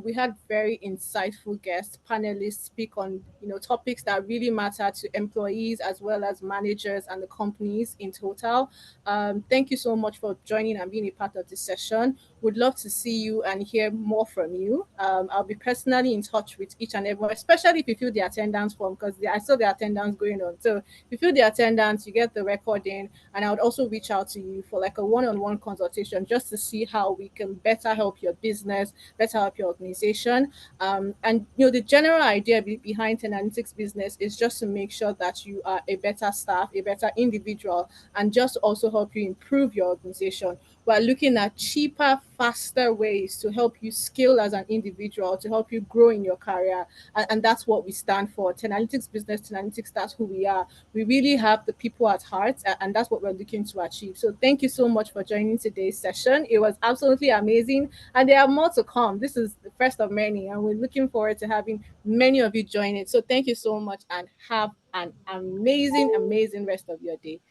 We had very insightful guests, panelists speak on topics that really matter to employees as well as managers and the companies in total. Thank you so much for joining and being a part of this session. Would love to see you and hear more from you. I'll be personally in touch with each and everyone, especially if you fill the attendance form, because I saw the attendance going on. So if you fill the attendance, you get the recording, and I would also reach out to you for like a one-on-one consultation just to see how we can better help your business, better help your organization. And the general idea behind Analytics business is just to make sure that you are a better staff, a better individual, and just also help you improve your organization. We're looking at cheaper, faster ways to help you scale as an individual, to help you grow in your career. And that's what we stand for. Tenalytics business, Tenalytics, that's who we are. We really have the people at heart, and that's what we're looking to achieve. So thank you so much for joining today's session. It was absolutely amazing. And there are more to come. This is the first of many, and we're looking forward to having many of you join it. So thank you so much and have an amazing, amazing rest of your day.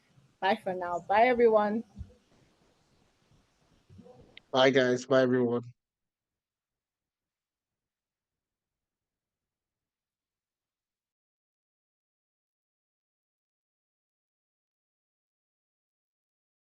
Bye for now. Bye, everyone. Bye, guys. Bye, everyone.